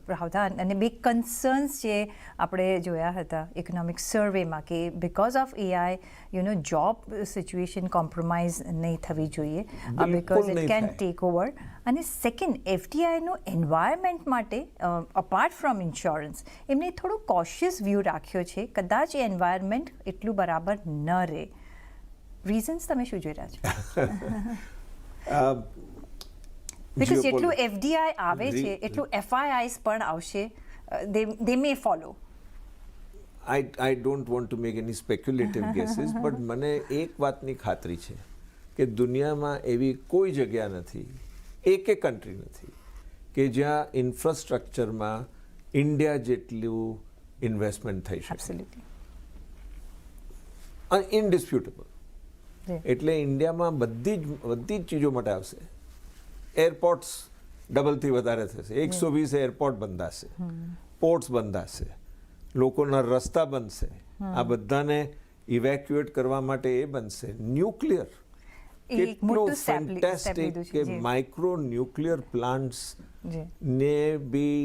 પ્રાવધાન અને બે કન્સર્ન્સ જે આપણે જોયા હતા ઇકોનોમિક સર્વેમાં કે because of AI job situation compromise નહીં થવી જોઈએ because it can take over. અને સેકન્ડ FDIનું એન્વાયરમેન્ટ માટે અપાર્ટ ફ્રોમ ઇન્સ્યોરન્સ એમને થોડું કોશિયસ વ્યૂ રાખ્યો છે, કદાચ એ એન્વાયરમેન્ટ એટલું બરાબર ન રહે. રીઝન્સ તમે શું જોઈ રહ્યા છો? બિકોઝ જેટલું FDI આવે છે એટલું FIIs પણ આવશે, they may follow. I don't want to make any speculative guesses, but મને એક વાતની ખાતરી છે કે દુનિયામાં એવી કોઈ જગ્યા નથી, એક કન્ટ્રી નથી કે જ્યાં ઇન્ફ્રાસ્ટ્રક્ચરમાં ઇન્ડિયા જેટલું ઇન્વેસ્ટમેન્ટ થઈ શકે. Absolutely. ઇન્ડિસ્પ્યુટેબલ. એટલે ઇન્ડિયામાં બધી જ ચીજો માટે આવશે. એરપોર્ટ્સ ડબલથી વધારે થશે, 120 એરપોર્ટ બંધાશે, પોર્ટ્સ બંધાશે, લોકોના રસ્તા બનશે, આ બધાને ઇવેક્યુએટ કરવા માટે એ બનશે. ન્યુક્લિયર કેટલું ફેન્ટાસ્ટિક કે માઇક્રો ન્યુક્લિયર પ્લાન્ટ્સ ને બી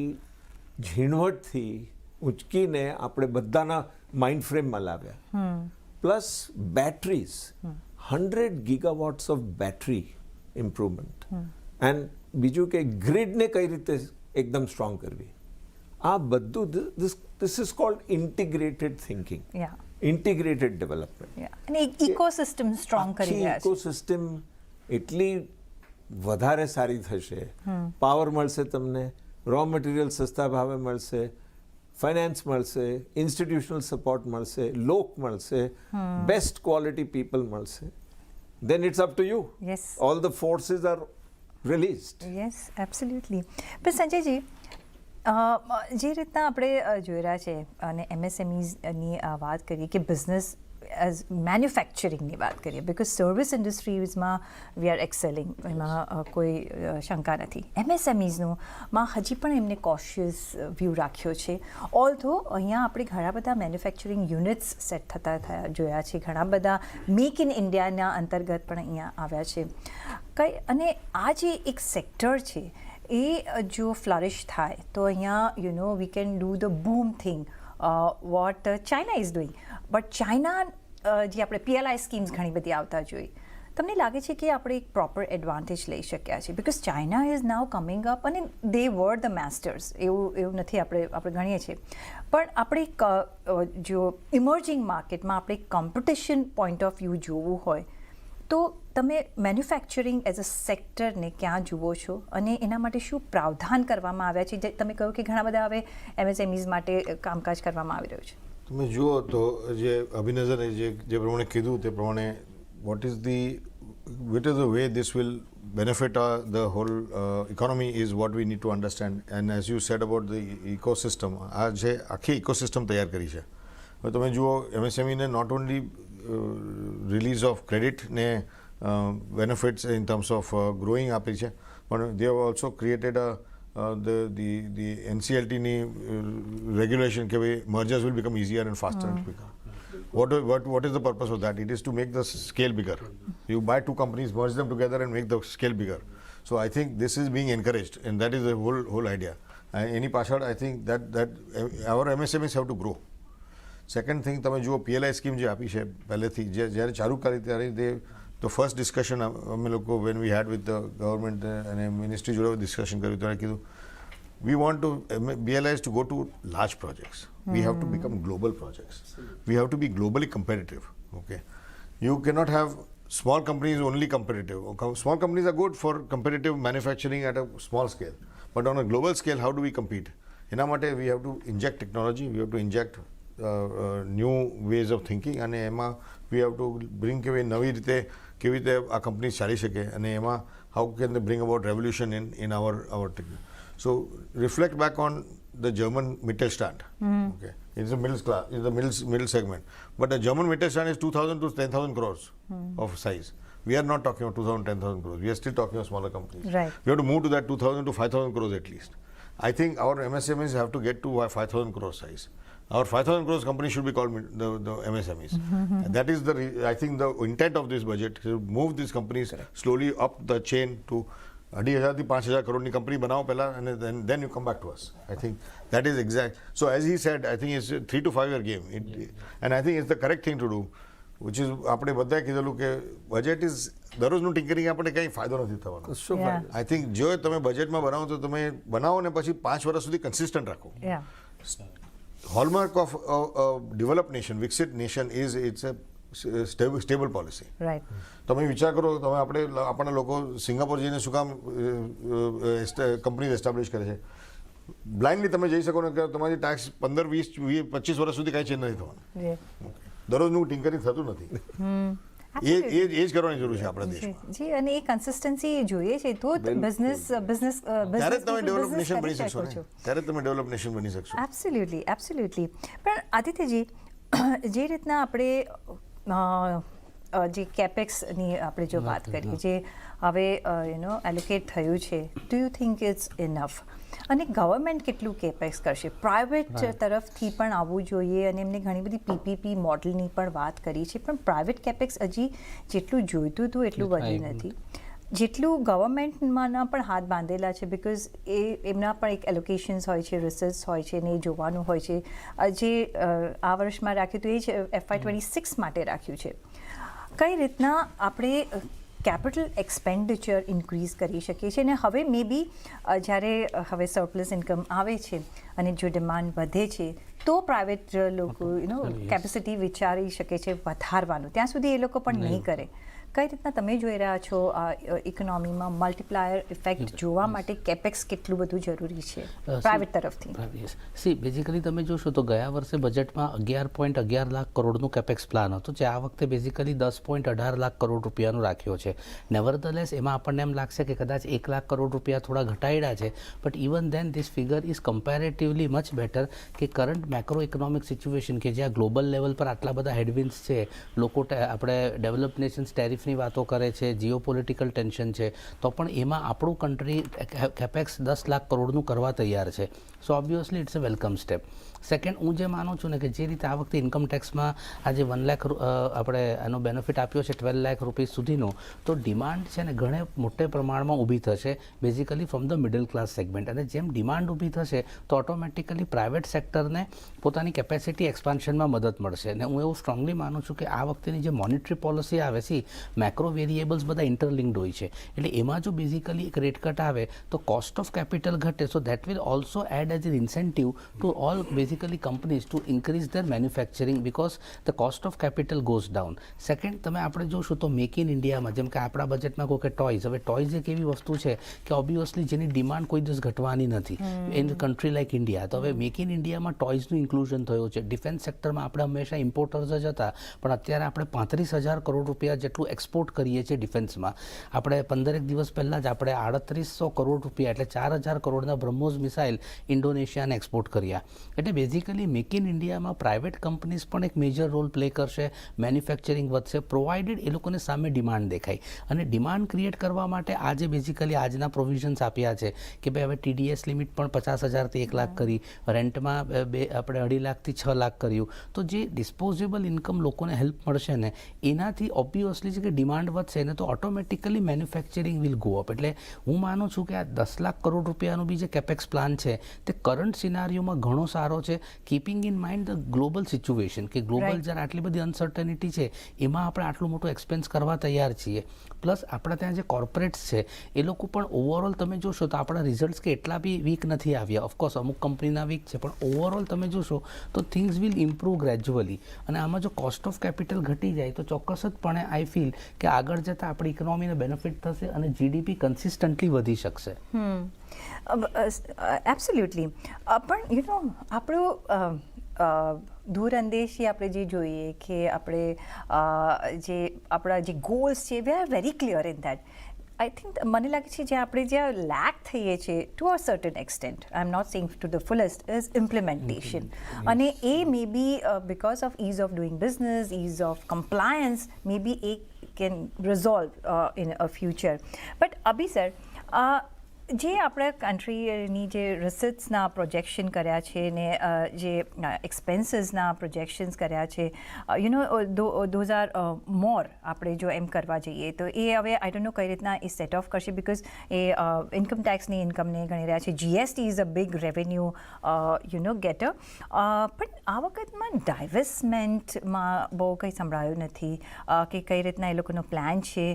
ઝીણવટથી ઉંચકીને આપણે બધાના માઇન્ડ ફ્રેમમાં લાવ્યા. Plus batteries 100 gigawatts of battery improvement. And બીજું કે ગ્રીડને કઈ રીતે એકદમ સ્ટ્રોંગ કરવી. આ બધું this is called integrated thinking, integrated development. અને ઇકોસિસ્ટમ સ્ટ્રોંગ કરી રહ્યા છે. ઇકોસિસ્ટમ એટલી વધારે સારી થશે, પાવર મળશે તમને, રો મટીરિયલ સસ્તા ભાવે મળશે, ફાઇનાન્સ મળશે, ઇન્સ્ટિટ્યુશનલ સપોર્ટ મળશે, લોક મળશે, બેસ્ટ ક્વોલિટી પીપલ મળશે. Then it's up to you. Yes. All the forces are released. Yes, absolutely. પણ સંજયજી, જે રીતના આપણે જોઈ રહ્યા છે અને MSMEની વાત કરીએ કે બિઝનેસ એઝ મેન્યુફેક્ચરિંગની વાત કરીએ, બિકોઝ સર્વિસ ઇન્ડસ્ટ્રીઝમાં વી આર એક્સેલિંગ, એમાં કોઈ શંકા નથી. MSMEsમાં હજી પણ એમને કોશિયસ વ્યૂ રાખ્યો છે. ઓલ્ધો અહીંયા આપણે ઘણા બધા મેન્યુફેક્ચરિંગ યુનિટ્સ સેટ થતા જોયા છે, ઘણા બધા મેક ઇન ઇન્ડિયાના અંતર્ગત પણ અહીંયા આવ્યા છે. અને આ જે એક સેક્ટર છે એ જો ફ્લરિશ થાય તો અહીંયા we can do the boom thing what China is doing. But China જે આપણે PLI સ્કીમ્સ ઘણી બધી આવતા જોઈ, તમને લાગે છે કે આપણે એક પ્રોપર એડવાન્ટેજ લઈ શક્યા છે? Because China is now coming up અને દે વર ધ માસ્ટર્સ, એવું નથી આપણે ગણીએ છીએ, પણ આપણે જો ઇમર્જિંગ માર્કેટમાં આપણે કોમ્પિટિશન પોઈન્ટ ઓફ વ્યૂ જોવું હોય તો તમે મેન્યુફેક્ચરિંગ એઝ અ સેક્ટરને ક્યાં જુઓ છો અને એના માટે શું પ્રાવધાન કરવામાં આવ્યા છે? તમે કહ્યું કે ઘણા બધા હવે MSMEs માટે કામકાજ કરવામાં આવી રહ્યું છે. તમે જુઓ તો જે અભિનંદને જે પ્રમાણે કીધું તે પ્રમાણે what is the way this will benefit the whole economy is what we need to understand. And as you said about the ecosystem, આ જે આખી ઇકોસિસ્ટમ તૈયાર કરી છે. હવે તમે જુઓ MSME ને not only release of credit ને benefits in terms of growing આપી છે, પણ they have also created the NCLT ની regulation કે ભાઈ mergers will become easier and faster and quicker. What is the purpose of that? It is to make the scale bigger. You buy two companies, merge them together and make the scale bigger. So I think this is being encouraged and that is the whole idea. એની પાછળ I think that our MSMEs have to grow. Second thing, તમે જુઓ PLI scheme જે આપી છે પહેલેથી, જ્યારે ચાલુ કરી ત્યારે તો ફર્સ્ટ ડિસ્કશન અમે લોકો when we had with the government અને મિનિસ્ટ્રી જોડે ડિસ્કશન કર્યું ત્યારે કીધું we want to BLIs to go to large projects. We have to become global projects. We have to be globally competitive. Okay, you cannot have small companies only competitive. Small companies are good for competitive manufacturing at a small scale, but on a global scale, how do we compete? એના માટે we have to inject technology. We have to inject new ways of thinking, અને એમાં we have to bring કેવી નવી રીતે કેવી રીતે આ કંપની ચાલી શકે, અને એમાં how can they bring about revolution in our technology. So reflect back on the German Mittelstand. Okay, it's a middle class, it's a middle segment, but the German Mittelstand is 2,000 to 10,000 crores of size. We are not talking about 2,000, 10,000 crores. We are still talking of smaller companies. Right. We have to move to that 2,000 to 5,000 crores at least. I think our MSMEs have to get to 5,000 crores size. Our 5,000 crores company should be called the MSMEs. And that is I think the intent of this budget to move these companies slowly up the chain to 2,500 થી 5,000 કરોડની company બનાવો પહેલાં, અને then you come back to us. I think that is exact. So as he said, I think it's a 3 to 5 year game. And I think it's the correct thing to do, which is આપણે બધાએ કીધેલું કે budget is દરરોજનું tinkering આપણે કંઈ ફાયદો નથી થવાનો. શું Yeah. ફાયદો? આઈ થિંક જો તમે બજેટમાં બનાવો તો તમે બનાવો ને પછી 5 વર્ષ સુધી કન્સિસ્ટન્ટ રાખો. હોલમાર્ક ઓફ ડેવલપ નેશન, વિકસિત nation is it's a stable policy. Right. તમે વિચાર કરો, તમે આપણા લોકો સિંગાપોર જઈને શું કામ કંપની એસ્ટાબ્લિશ કરે છે? બ્લાઇન્ડલી તમે જઈ શકો ને કે તમારી ટેક્સ 15, 20, 25 વર્ષ સુધી કાંઈ ચેન્જ નથી થવાનું. દરરોજનું ટિંકરિંગ થતું નથી. એ જ કરવાની જરૂર છે આપણા દેશમાં. જી, અને એ કન્સિસ્ટન્સી જોઈએ છે તો બિઝનેસ ત્યારે તમે ડેવલપ નેશન બની શકશો ને, ત્યારે તમે ડેવલપ નેશન બની શકશો. એબ્સોલ્યુટલી. પણ આદિત્યજી, જે રીતના આપણે જે કેપેક્સની આપણે જો વાત કરીએ, જે હવે એલોકેટ થયું છે, do you think it's enough? અને ગવર્મેન્ટ કેટલું કેપેક્સ કરશે? પ્રાઇવેટ તરફથી પણ આવવું જોઈએ, અને એમને ઘણી બધી PPP મોડલની પણ વાત કરી છે, પણ પ્રાઇવેટ કેપેક્સ હજી જેટલું જોઈતું હતું એટલું વધ્યું નથી, જેટલું ગવર્મેન્ટમાંના પણ હાથ બાંધેલા છે, બિકોઝ એમના પણ એક એલોકેશન્સ હોય છે, રિસર્ચ હોય છે, ને એ જોવાનું હોય છે. જે આ વર્ષમાં રાખ્યું હતું એ જ FY 26 માટે રાખ્યું છે. કઈ રીતના આપણે કેપિટલ એક્સપેન્ડિચર ઇન્ક્રીઝ કરી શકીએ છીએ? અને હવે મે બી જ્યારે હવે સરપ્લસ ઇન્કમ આવે છે અને જો ડિમાન્ડ વધે છે તો પ્રાઇવેટ લોકો કેપેસિટી વિચારી શકે છે વધારવાનું, ત્યાં સુધી એ લોકો પણ નહીં કરે. કઈ રીતના તમે જોઈ રહ્યા છો આ ઇકોનોમીમાં મલ્ટીપ્લાયર ઇફેક્ટ જોવા માટે કેપેક્સ કેટલું બધું જરૂરી છે પ્રાઇવેટ તરફથી? સી બેઝિકલી તમે જોશો તો ગયા વર્ષે બજેટમાં 11.11 લાખ કરોડનું કેપેક્સ પ્લાન હતો, જે આ વખતે બેઝિકલી 10.18 લાખ કરોડ રૂપિયાનું રાખ્યો છે. નેવરધલેસ એમાં આપણને એમ લાગશે કે કદાચ 1 લાખ કરોડ રૂપિયા થોડા ઘટાડ્યા છે, but even then this figure is comparatively much better કે કરંટ મેક્રો ઇકોનોમિક સિચ્યુએશન કે જ્યાં ગ્લોબલ લેવલ પર આટલા બધા હેડવિન્સ છે, લોકો આપણે ડેવલપ નેશન્સ ટેરિફની વાતો કરે છે, જીઓપોલિટિકલ ટેન્શન છે, તો પણ એમાં આપણું કન્ટ્રી કેપેક્સ 10 લાખ કરોડનું કરવા તૈયાર છે. So obviously it's a welcome step. Second, હું જે માનું છું ને કે જે રીતે આ વખતે ઇન્કમ ટેક્સમાં આજે 1 લાખ આપણે એનો બેનિફિટ આપ્યો છે 12 લાખ રૂપીસ સુધીનો, તો ડિમાન્ડ છે ને ઘણે મોટે પ્રમાણમાં ઊભી થશે basically from the middle class segment. અને જેમ ડિમાન્ડ ઊભી થશે તો ઓટોમેટિકલી પ્રાઇવેટ સેક્ટરને પોતાની કેપેસિટી એક્સપાન્શનમાં મદદ મળશે. અને હું એવું સ્ટ્રોંગલી માનું છું કે આ વખતેની જે મોનિટરી પોલિસી આવે છે, મેક્રો વેરિયેબલ્સ બધા ઇન્ટરલિંક્ડ હોય છે, એટલે એમાં જો બેઝિકલી એક રેટ કટ આવે તો કોસ્ટ ઓફ કેપિટલ ઘટે, so that will also add as an incentive to all basically companies to increase their manufacturing because the cost of capital goes down. Second, તમે આપણે જોશો તો મેક ઇન ઇન્ડિયામાં, જેમ કે આપણા બજેટમાં કહો કે ટોયઝ, હવે ટોયઝ એક એવી વસ્તુ છે કે ઓબ્વિયસલી જેની ડિમાન્ડ કોઈ દિવસ ઘટવાની નથી ઇન કન્ટ્રી લાઇક ઇન્ડિયા. તો હવે મેક ઇન ઇન્ડિયામાં ટોયઝનું ઇન્ક્લુઝન થયું છે. ડિફેન્સ સેક્ટરમાં આપણે હંમેશા ઇમ્પોર્ટર્સ જ હતા, પણ અત્યારે આપણે 35,000 કરોડ રૂપિયા જેટલું એક્સપોર્ટ કરીએ છીએ ડિફેન્સમાં. આપણે 15 દિવસ પહેલાં જ આપણે 3800 કરોડ રૂપિયા એટલે 4,000 કરોડના બ્રહ્મોસ મિસાઇલ ઇન્ડોનેશિયાને એક્સપોર્ટ કર્યા. એટલે બેઝિકલી મેક ઇન ઇન્ડિયામાં પ્રાઇવેટ કંપનીઝ પણ એક મેજર રોલ પ્લે કરશે, મેન્યુફેક્ચરિંગ વધશે, પ્રોવાઇડેડ એ લોકોને સામે ડિમાન્ડ દેખાય. અને ડિમાન્ડ ક્રિએટ કરવા માટે આજે બેઝિકલી આજના પ્રોવિઝન્સ આપ્યા છે કે ભાઈ હવે TDS લિમિટ પણ 50,000થી 1 લાખ કરી, રેન્ટમાં આપણે 2.5 લાખથી 6 લાખ કર્યું. તો જે ડિસ્પોઝેબલ ઇન્કમ લોકોને હેલ્પ મળશે ને, એનાથી ઓબ્વિયસલી છે કે ડિમાન્ડ વધશે ને, તો automatically manufacturing will go up. એટલે હું માનું છું કે આ 10 લાખ કરોડ રૂપિયાનું બી જે કેપેક્સ પ્લાન છે તે કરંટ સિનારીઓમાં ઘણો સારો છે, keeping in mind the global situation, કે ગ્લોબલ Right. જ્યારે આટલી બધી અનસર્ટનિટી છે એમાં આપણે આટલું મોટું એક્સપેન્સ કરવા તૈયાર છીએ. પ્લસ આપણા ત્યાં જે કોર્પોરેટ્સ છે એ લોકો પણ ઓવરઓલ તમે જોશો તો આપણા રિઝલ્ટ્સ કે એટલા બી વીક નથી આવ્યા. ઓફકોર્સ અમુક કંપનીના વીક છે, પણ ઓવરઓલ તમે જોશો તો થિંગ્સ વિલ ઇમ્પ્રૂવ ગ્રેજ્યુઅલી. અને આમાં જો કોસ્ટ ઓફ કેપિટલ ઘટી જાય તો ચોક્કસપણે આઈ ફીલ કે આગળ જતાં આપણી ઇકોનોમીને બેનિફિટ થશે અને જીડીપી કન્સિસ્ટન્ટલી વધી શકશે. એબ્સોલ્યુટલી. પણ યુ નો આપણું દૂરઅંદેશી આપણે જે જોઈએ કે આપણે જે આપણા જે ગોલ્સ છે we are very clear in that. I think મને લાગે છે જે આપણે જ્યાં લેક થઈએ છીએ to a certain extent, I am not saying to the fullest, is implementation. અને એ may be because of ease of doing business, ease of compliance, may be એ can resolve in a future. But Abhi sir, જે આપણા કન્ટ્રીની જે રિસિટ્સના projection કર્યા છે ને જે એક્સપેન્સીસના પ્રોજેક્શન્સ કર્યા છે, you know those are more. આપણે જો એમ કરવા જઈએ તો એ હવે આઈ ડોન્ટ નો કઈ રીતના એ સેટ ઓફ કરશે, બિકોઝ એ ઇન્કમ ટેક્સની ઇન્કમને ગણી રહ્યા છે. GST is a big revenue you know getter. પણ આ વખતમાં ડાયવેસ્ટમેન્ટમાં બહુ કંઈ સંભળાયું નથી કે કઈ રીતના એ લોકોનો પ્લાન છે.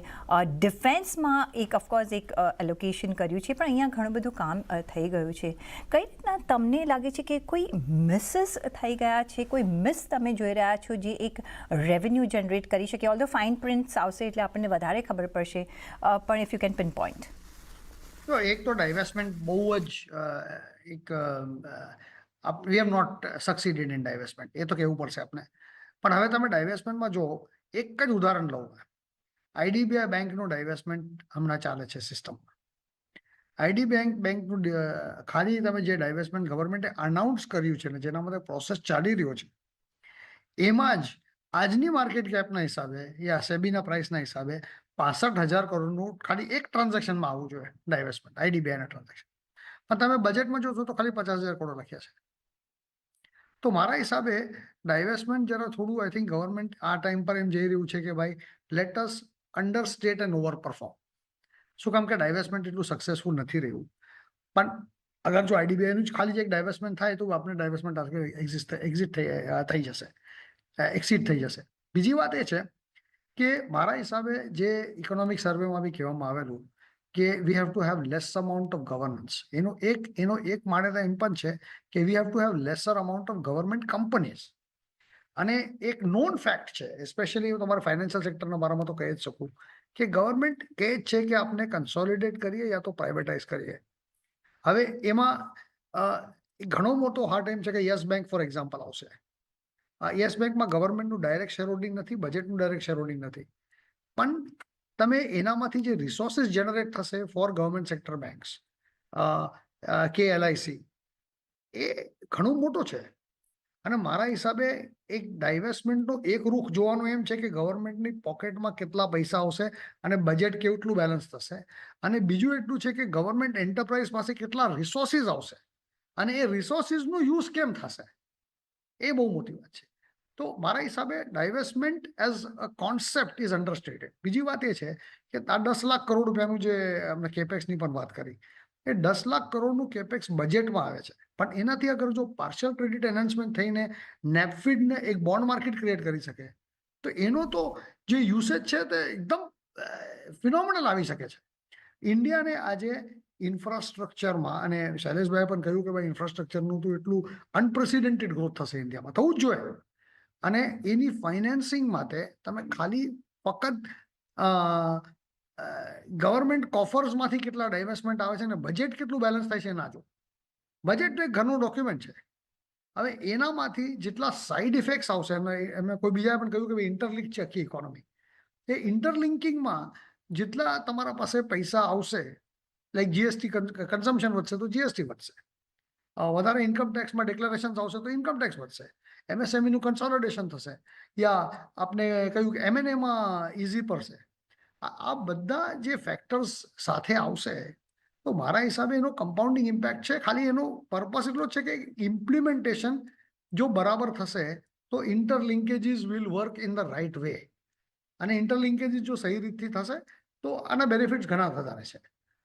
ડિફેન્સમાં એક ઓફકોર્સ એક એલોકેશન કર્યું છે, પણ અહીંયા ઘણું બધું કામ થઈ ગયું છે. કઈ રીતના તમને લાગે છે કે કોઈ મિસીસ થઈ ગયા છે, કોઈ મિસ તમે જોઈ રહ્યા છો જે એક રેવન્યુ જનરેટ કરી શકે? ઓલ ધ ફાઇન પ્રિન્ટ્સ આવશે એટલે આપણને વધારે ખબર પડશે, પણ if you can pin point. તો એક તો ડાયવેસ્ટમેન્ટ બહુ જ એક વી હેવ નોટ સક્સીડેડ ઇન ડાયવેસ્ટમેન્ટ, એ તો કહેવું પડશે આપણે. પણ હવે તમે ડાયવેસ્ટમેન્ટમાં જો એક જ ઉદાહરણ લઉં, આઈડીબીઆઈ બેંકનું ડાયવેસ્ટમેન્ટ હમણાં ચાલે છે સિસ્ટમમાં. આઈડીબીઆઈ બેંકનું ખાલી તમે જે ડાયવેસ્ટમેન્ટ ગવર્મેન્ટે અનાઉન્સ કર્યું છે ને જેના માટે પ્રોસેસ ચાલી રહ્યો છે, એમાં જ આજની માર્કેટ કેપના હિસાબે યા સેબીના પ્રાઇસના હિસાબે 65,000 કરોડનું ખાલી એક ટ્રાન્ઝેક્શનમાં આવવું જોઈએ ડાયવેસ્ટમેન્ટ, આઈડીબીઆઈના ટ્રાન્ઝેક્શન. પણ તમે બજેટમાં જોશો તો ખાલી 50,000 કરોડ લખ્યા છે. તો મારા હિસાબે ડાયવેસ્ટમેન્ટ જરા થોડું આઈ થિંક ગવર્મેન્ટ આ ટાઈમ પર એમ જઈ રહ્યું છે કે ભાઈ let us under state and over perform. શું કામ કે ડાયવેસ્ટમેન્ટ એટલું સક્સેસફુલ નથી રહ્યું. પણ અગર જો આઈડીબીઆઈનું જ ખાલી એક ડાયવેસ્ટમેન્ટ થાય તો આપણે ડાયવેસ્ટમેન્ટ એક્ઝિટ થઈ જશે, એક્સિટ થઈ જશે. બીજી વાત એ છે કે મારા હિસાબે જે ઇકોનોમિક સર્વેમાં બી કહેવામાં આવેલું કે we have to have less amount of governance. એનો એક માન્યતા એમ પણ છે કે we have to have lesser amount of government companies. અને એક નોન ફેક્ટ છે, એસ્પેશિયલી હું તમારા ફાઇનાન્શિયલ સેક્ટરના બારામાં તો કહી જ શકું કે ગવર્મેન્ટ કહે જ છે કે આપણે કન્સોલિડેટ કરીએ યા તો પ્રાઇવેટાઇઝ કરીએ. હવે એમાં ઘણો મોટો હાર્ટ એમ છે કે યસ બેંક ફોર એક્ઝામ્પલ આવશે. યસ બેંકમાં ગવર્મેન્ટનું ડાયરેક્ટ શેર હોલ્ડિંગ નથી, બજેટનું ડાયરેક્ટ શેર હોલ્ડિંગ નથી, પણ તમે એનામાંથી જે રિસોર્સિસ જનરેટ થશે for government sector banks, KLIC, એ ઘણું મોટો છે. અને મારા હિસાબે એક ડાયવેસ્ટમેન્ટનો એક રૂખ જોવાનું એમ છે કે ગવર્મેન્ટની પોકેટમાં કેટલા પૈસા આવશે અને બજેટ કેટલું બેલેન્સ થશે. અને બીજું એટલું છે કે ગવર્મેન્ટ એન્ટરપ્રાઇઝ પાસે કેટલા રિસોર્સિસ આવશે અને એ રિસોર્સિસનો યુઝ કેમ થશે, એ બહુ મોટી વાત છે. તો મારા હિસાબે ડાયવેસ્ટમેન્ટ એઝ અ કોન્સેપ્ટ ઇઝ અન્ડરસ્ટેટેડ. બીજી વાત એ છે કે આ 10 લાખ કરોડ રૂપિયાનું જે આપણે કેપેક્સની પણ વાત કરી, એ 10 લાખ કરોડનું કેપેક્સ બજેટમાં આવે છે, પણ એનાથી અગર જો પાર્શિયલ ક્રેડિટ એનહાન્સમેન્ટ થઈને નેપફિડને એક બોન્ડ માર્કેટ ક્રિએટ કરી શકે તો એનો તો જે યુસેજ છે તે એકદમ ફિનોમિનલ આવી શકે છે. ઇન્ડિયાને આજે ઇન્ફ્રાસ્ટ્રક્ચરમાં, અને શૈલેષભાઈએ પણ કહ્યું કે ભાઈ ઇન્ફ્રાસ્ટ્રક્ચરનું તો એટલું અનપ્રેસિડેન્ટેડ ગ્રોથ થશે ઇન્ડિયામાં, થવું જ જોઈએ. અને એની ફાઇનાન્સિંગ માટે તમે ખાલી ફક્ત ગવર્મેન્ટ કોફર્સમાંથી કેટલા ડાયવેસ્ટમેન્ટ આવે છે અને બજેટ કેટલું બેલેન્સ થાય છે એના જો. બજેટ તો એક ઘરનું ડોક્યુમેન્ટ છે. હવે એનામાંથી જેટલા સાઇડ ઇફેક્ટ્સ આવશે, એમને કોઈ બીજાએ પણ કહ્યું કે ભાઈ ઇન્ટરલિંક છે આખી ઇકોનોમી, એ ઇન્ટરલિંકિંગમાં જેટલા તમારા પાસે પૈસા આવશે, લાઈક જીએસટી કન્ઝમ્પશન વધશે તો જીએસટી વધશે, વધારે ઇન્કમ ટેક્સમાં ડિક્લેરેશન આવશે તો ઇન્કમ ટેક્સ વધશે, MSMEનું કન્સોલિડેશન થશે, યા આપણે કહ્યું કે M&Aમાં ઇઝી પડશે. આ બધા જે ફેક્ટર્સ સાથે આવશે તો મારા હિસાબે એનો કમ્પાઉન્ડિંગ ઇમ્પેક્ટ છે. ખાલી એનો પર્પસ એટલો જ છે કે ઇમ્પ્લિમેન્ટેશન જો બરાબર થશે તો interlinkages will work in the right way. અને ઇન્ટરલિંકેજીસ જો સહી રીતથી થશે તો આના બેનિફિટ્સ ઘણા વધારે છે.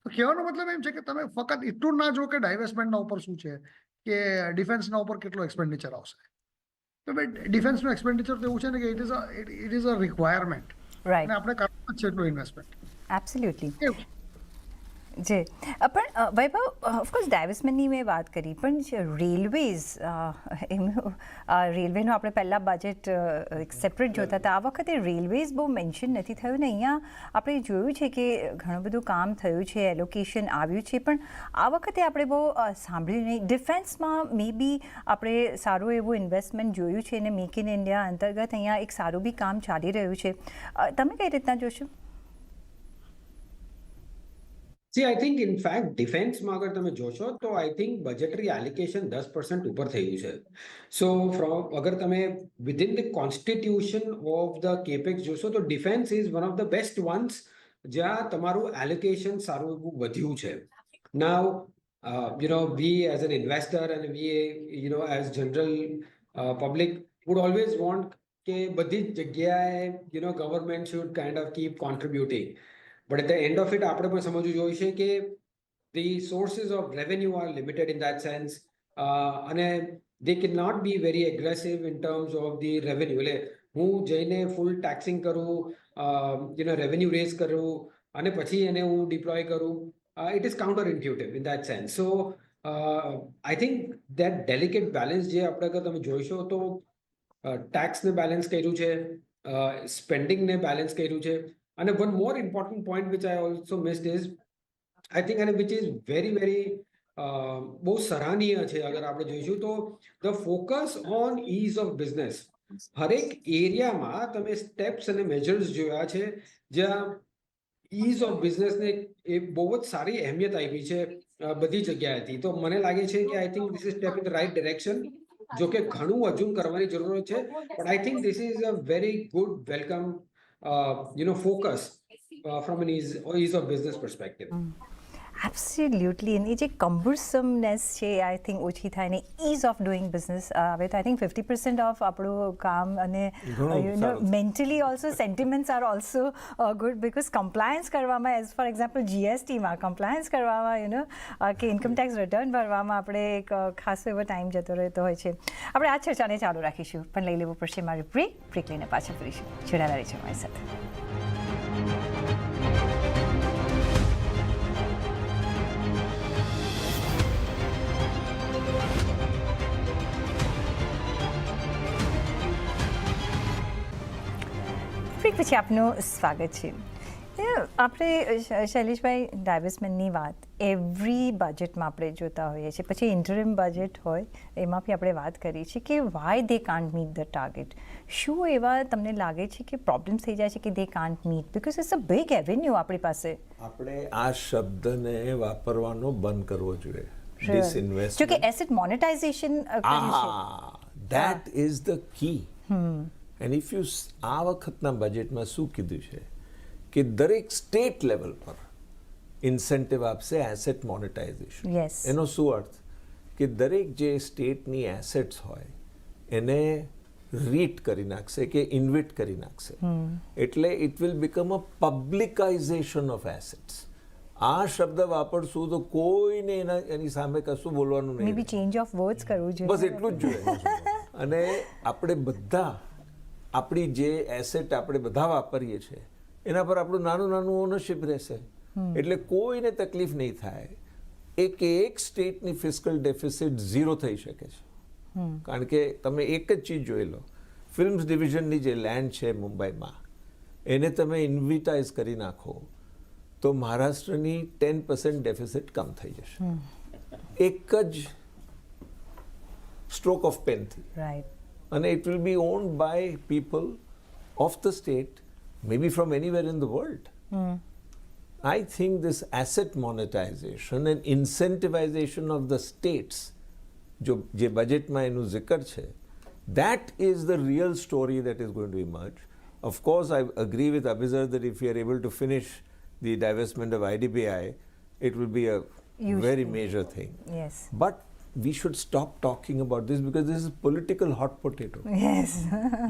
તો કહેવાનો મતલબ એમ છે કે તમે ફક્ત એટલું ના જો કે ડાયવેસ્ટમેન્ટના ઉપર શું છે, કે ડિફેન્સના ઉપર કેટલો એક્સપેન્ડિચર આવશે. તો ભાઈ ડિફેન્સનું એક્સપેન્ડિચર તો એવું છે ને કે it is a requirement, right, અને આપણે કરવું જ છે એટલું ઇન્વેસ્ટમેન્ટ. એબ્સોલ્યુટલી. જી પણ વૈભવ, ઓફકોર્સ ડાયવર્સમેન્ટની મેં વાત કરી, પણ જે રેલવેઝ એમનું રેલવેનું આપણે પહેલાં બજેટ એક સેપરેટ જોતા હતા. આ વખતે રેલવેઝ બહુ મેન્શન નથી થયું ને અહીંયા આપણે જોયું છે કે ઘણું બધું કામ થયું છે, એલોકેશન આવ્યું છે, પણ આ વખતે આપણે બહુ સાંભળ્યું નહીં. ડિફેન્સમાં મે બી આપણે સારું એવું ઇન્વેસ્ટમેન્ટ જોયું છે અને મેક ઇન ઇન્ડિયા અંતર્ગત અહીંયા એક સારું બી કામ ચાલી રહ્યું છે. તમે કઈ રીતના જોશો? See, I think in fact ડિફેન્સમાં અગર તમે જોશો તો આઈ થિંક બજેટરી એલિકેશન 10% ઉપર થયું છે. સો અગર તમે within the constitution of the capex જોશો તો defence is one of the best once જ્યાં તમારું એલોકેશન સારું એવું વધ્યું છે. નાઉ we as an investor and we as general public would always want કે બધી જ જગ્યાએ government should kind of keep contributing. But at the end of it, આપણે પણ સમજવું જોઈએ કે the sources of revenue are limited in that sense, અને they cannot be very aggressive in terms of the revenue. એટલે હું જઈને ફૂલ ટેક્સિંગ કરું, રેવન્યુ રેઝ કરું અને પછી એને હું ડિપ્લોય કરું, it is counterintuitive in that sense. So I think that delicate balance જે આપણે અગર તમે જોઈશો તો ટેક્સને બેલેન્સ કર્યું છે, સ્પેન્ડિંગને બેલેન્સ કર્યું છે. And one more important point which I also missed is, I think, and which is very, very બહુ સરાહનીય છે અગર આપણે જોઈશું તો, the focus on ease of business. હરેક એરિયામાં તમે સ્ટેપ્સ અને મેજર્સ જોયા છે જ્યાં ease of business ને એ બહુ જ સારી અહેમિયત આપી છે બધી જગ્યાએથી. તો મને લાગે છે કે I think this is step in the right direction. જો કે ઘણું હજુ કરવાની જરૂર છે, but I think this is a very good welcome focus from an ease of business perspective. Absolutely. એની જે કમ્બરસમનેસ છે આઈ થિંક ઓછી થાય ને ઇઝ ઓફ ડુઈંગ બિઝનેસ આવે તો આઈ થિંક 50% ઓફ આપણું કામ અને mentally also sentiments are also good, because compliance કરવામાં, એઝ ફોર એક્ઝામ્પલ જીએસટીમાં કમ્પ્લાયન્સ કરવામાં કે ઇન્કમ ટેક્સ રિટર્ન ભરવામાં આપણે એક ખાસો એવો ટાઈમ જતો રહેતો હોય છે. આપણે આ ચર્ચાને ચાલુ રાખીશું, પણ લઈ લેવું પડશે મારી બ્રેક લઈને પાછા ફરીશું. જોડાયેલા રહીશું અમારી સાથે. પછી આપનું સ્વાગત છે. આપણે શૈલેષભાઈ, ડાયવર્સમેન્ટની વાત એવરી બજેટમાં આપણે જોતા હોઈએ છીએ, પછી ઇન્ટરિમ બજેટ હોય એમાં બી આપણે વાત કરી છે કે Y they can't meet the target. શું એવા તમને લાગે છે કે પ્રોબ્લેમ્સ થઈ જાય છે કે they can't meet, because it's a big avenue આપણી પાસે? આપણે આ શબ્દને વાપરવાનો બંધ કરવો જોઈએ. ડિસઇન્વેસ્ટમેન્ટ, જો કે asset monetisation that is the key. And if you આ વખતના બજેટમાં શું કીધું છે કે દરેક સ્ટેટ લેવલ પર ઇન્સેન્ટિવ આપશે એસેટ મોનેટાઇઝેશન. યસ. એનો શું અર્થ કે દરેક જે સ્ટેટની એસેટ્સ હોય એને રીટ કરી નાખશે કે ઇન્વિટ કરી નાખશે. એટલે it will become a publicization of assets. આ શબ્દ વાપરશું તો કોઈને એની સામે કશું બોલવાનું નહીં. મે બી ચેન્જ ઓફ વર્ડ્સ કરવું જોઈએ, બસ એટલું જ જોઈએ. અને આપણે બધા આપણી જે એસેટ આપણે બધા વાપરીએ છીએ એના પર આપણું નાનું નાનું ઓનરશિપ રહેશે. એટલે કોઈને તકલીફ નહીં થાય. એક સ્ટેટની ફિસ્કલ ડેફિસિટ 0 થઈ શકે છે. કારણ કે તમે એક જ ચીજ જોઈ લો, ફિલ્મ્સ ડિવિઝનની જે લેન્ડ છે મુંબઈમાં એને તમે ઇન્વિટાઇઝ કરી નાખો તો મહારાષ્ટ્રની 10% ડેફિસિટ કમ થઈ જશે એક જ સ્ટ્રોક ઓફ પેનથી. Right. And it will be owned by people of the state, maybe from anywhere in the world. I think this asset monetization and incentivization of the states, જે બજેટમાં એનું zikr છે, that is the real story that is going to emerge. Of course, I agree with Abhizar that if we are able to finish the divestment of IDBI, it will be a very major thing. Yes. But we should stop talking about this because this is political hot potato. Yes.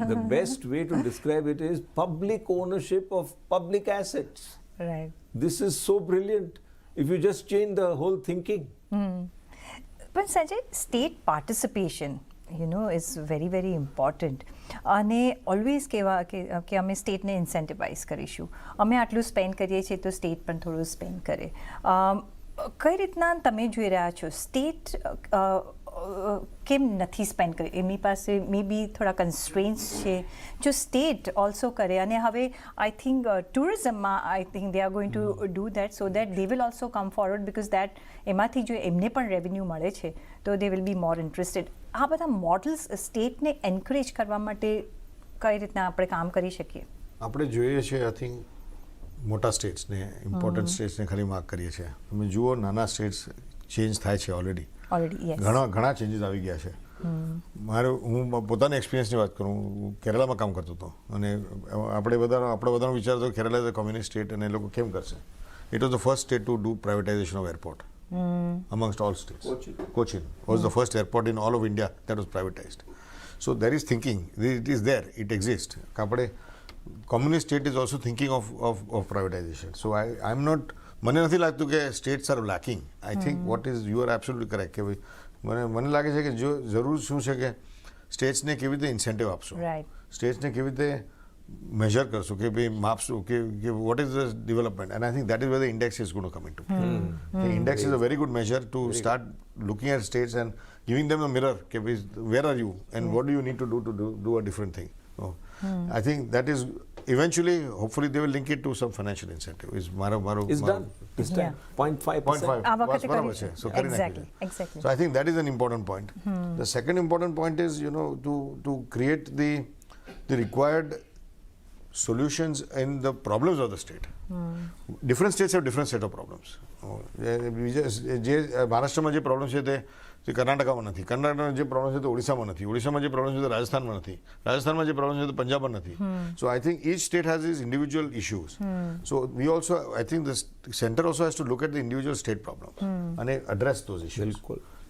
The best way to describe it is public ownership of public assets. Right. This is so brilliant if you just change the whole thinking. પણ Sanjay, state participation is very very important. અને always કહેવા કે અમે સ્ટેટને ઇન્સેન્ટિવાઇઝ કરીશું, અમે આટલું spend કરીએ છીએ તો સ્ટેટ પણ થોડું સ્પેન્ડ કરે. કઈ રીતના તમે જોઈ રહ્યા છો સ્ટેટ કેમ નથી સ્પેન્ડ કરી? એમની પાસે મે બી થોડા કન્સ્ટ્રેન્ટ્સ છે. જો સ્ટેટ ઓલ્સો કરે, અને હવે આઈ થિંક ટુરિઝમમાં I think they are going to do that, so that they will also come forward, because that એમાંથી જો એમને પણ રેવન્યુ મળે છે તો they will be more interested. આ બધા મોડલ્સ સ્ટેટને એન્કરેજ કરવા માટે કઈ રીતના આપણે કામ કરી શકીએ? આપણે જોઈએ છીએ આઈ થિંક મોટા સ્ટેટ્સને, ઇમ્પોર્ટન્ટ સ્ટેટ્સને ખાલી માર્ક કરીએ છીએ. તમે જુઓ નાના સ્ટેટ્સ ચેન્જ થાય છે ઓલરેડી. ઘણા ચેન્જીસ આવી ગયા છે. હું પોતાના એક્સપિરિયન્સની વાત કરું, હું કેરળામાં કામ કરતો હતો, અને આપણે બધાનો વિચાર હતો Kerala is a communist state અને એ લોકો કેમ કરશે. It was the first state to do privatisation of airport amongst all states. Cochin was the first airport in all of India that was privatized. So there is thinking, it is there, it exists. Communist state is also thinking of privatization. So I'm not, મને નથી લાગતું કે states are lacking. I think what is, you are absolutely correct કે ભાઈ મને લાગે છે કે જો જરૂર શું છે કે સ્ટેટ્સને કેવી રીતે ઇન્સેન્ટિવ આપશો, સ્ટેટ્સને કેવી રીતે measure કરશો કે ભાઈ માપશો કે what is the development, and I think that is where the index is going to come into play. The index is a very good measure to start looking at states and giving them a mirror કે ભાઈ where are you and what do you need to do a different thing. So I think that is eventually, hopefully they will link it to some financial incentive. Is done. 0.5%. બરાબર છે. So કરી નાખી. So I think that is an important point. The second important point is, to create the required solutions in the problems of the state. Different states have different set of problems. જે મહારાષ્ટ્રમાં જે problem છે તે કર્ણાટકામાં નથી, કર્ણાટકમાં જે problem છે તે ઓડિશામાં નથી, ઓડિશામાં જે પ્રોબ્લેમ છે તે રાજસ્થાનમાં નથી, રાજસ્થાનમાં જે પ્રોબ્લેમ છે તે પંજાબમાં નથી. So I think each state has its individual issues. So I think the center also has to look at the individual state problems and address those issues.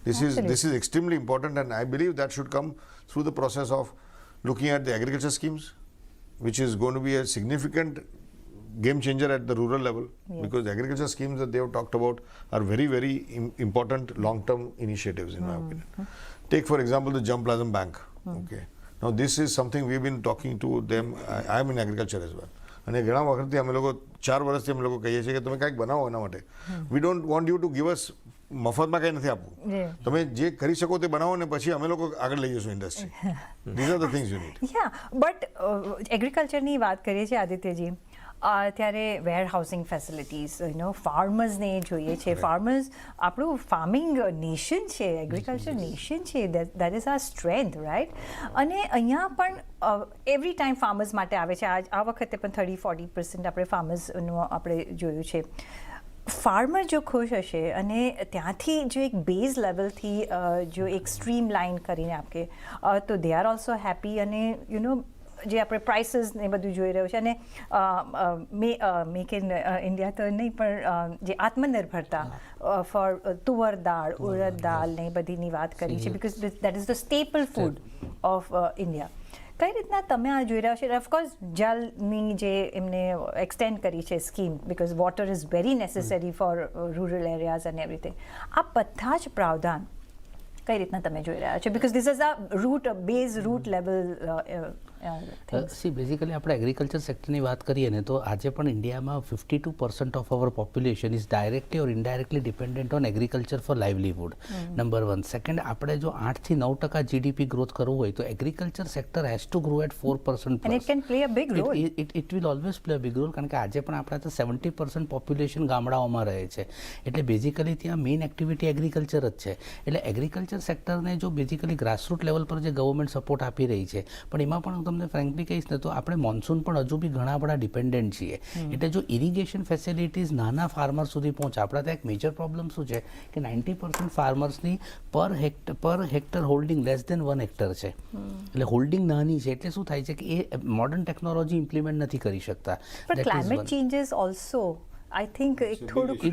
This is extremely important, and I believe that should come through the process of looking at the agriculture schemes, which is going to be a significant game changer at the rural level, because the agriculture schemes that they have talked about are very, very important long-term initiatives in my opinion. Take for example the Germplasm Bank. Okay, now this is something we've been talking to them. I am in agriculture as well, અને ઘણા વખતથી અમે લોકો 4 વર્ષથી અમે લોકો કહીએ છીએ કે તમે કંઈક બનાવો એના માટે. We don't want you to give us મફતમાં કંઈ નથી આપવું, તમે જે કરી શકો તે બનાવો ને પછી અમે લોકો આગળ લઈ જશું industry. These are the things you need. But એગ્રીકલ્ચરની વાત કરીએ છીએ આદિત્યજી, ત્યારે વેર હાઉસિંગ ફેસિલિટીઝ ફાર્મર્સને જોઈએ છે. ફાર્મર્સ આપણું ફાર્મિંગ નેશન છે, એગ્રીકલ્ચર નેશન છે, that is our strength, right? અને અહીંયા પણ એવરી ટાઈમ ફાર્મર્સ માટે આવે છે. આ વખતે પણ 30-40% આપણે ફાર્મર્સનું આપણે જોયું છે. ફાર્મર જો ખુશ હશે અને ત્યાંથી જો એક બેઝ લેવલથી જો એક સ્ટ્રીમ લાઇન કરીને આપે તો દે આર ઓલ્સો હેપી. અને જે આપણે પ્રાઇસીસ ને બધું જોઈ રહ્યું છે, અને મેક ઇન ઇન્ડિયા તો નહીં પણ જે આત્મનિર્ભરતા ફોર તુવર દાળ, ઉડદ દાળ ને બધીની વાત કરી છે, because that is the staple food of India. કઈ રીતના તમે આ જોઈ રહ્યા છો? ઓફકોર્સ જલની જે એમને એક્સટેન્ડ કરી છે scheme, because water is very necessary four rural areas અને એવરીથિંગ. આ બધા જ પ્રાવધાન કઈ રીતના તમે જોઈ રહ્યા છો? Because this is a base root level. Basically આપણે એગ્રીકલ્ચર સેક્ટરની વાત કરીએ ને તો આજે પણ ઇન્ડિયામાં 52% of our population is directly or indirectly dependent on agriculture for livelihood. Number 1. Second, આપણે જો 8 થી 9% જીડીપી ગ્રોથ કરવું હોય તો agriculture sector has to grow at 4%. And it can play a big role. It will always play a big role, કારણ કે આજે પણ આપણે તો 70% પોપ્યુલેશન ગામડાઓમાં રહે છે, એટલે બેઝિકલી ત્યાં મેઇન એક્ટિવિટી એગ્રીકલ્ચર જ છે. એટલે એગ્રીકલ્ચર સેક્ટરને જો બેઝિકલી ગ્રાસરૂટ લેવલ પર જે ગવર્મેન્ટ સપોર્ટ આપી રહી છે, પણ એમાં પણ તમને ફ્રેન્કલી કહીશ ને તો આપણે મોન્સૂન પણ હજુ બી ઘણા બધા ડિપેન્ડન્ટ છીએ. એટલે જો ઇરિગેશન ફેસિલિટીઝ નાના ફાર્મર સુધી પહોંચે, આપણા ત્યાં એક મેજર પ્રોબ્લેમ શું છે કે 90% ફાર્મર્સની પર hectare holding less than 1 hectare છે. એટલે હોલ્ડિંગ નાની છે, એટલે શું થાય છે કે એ મોડર્ન ટેકનોલોજી ઇમ્પ્લિમેન્ટ નથી કરી શકતા. પણ climate changes also I think એક થોડુંક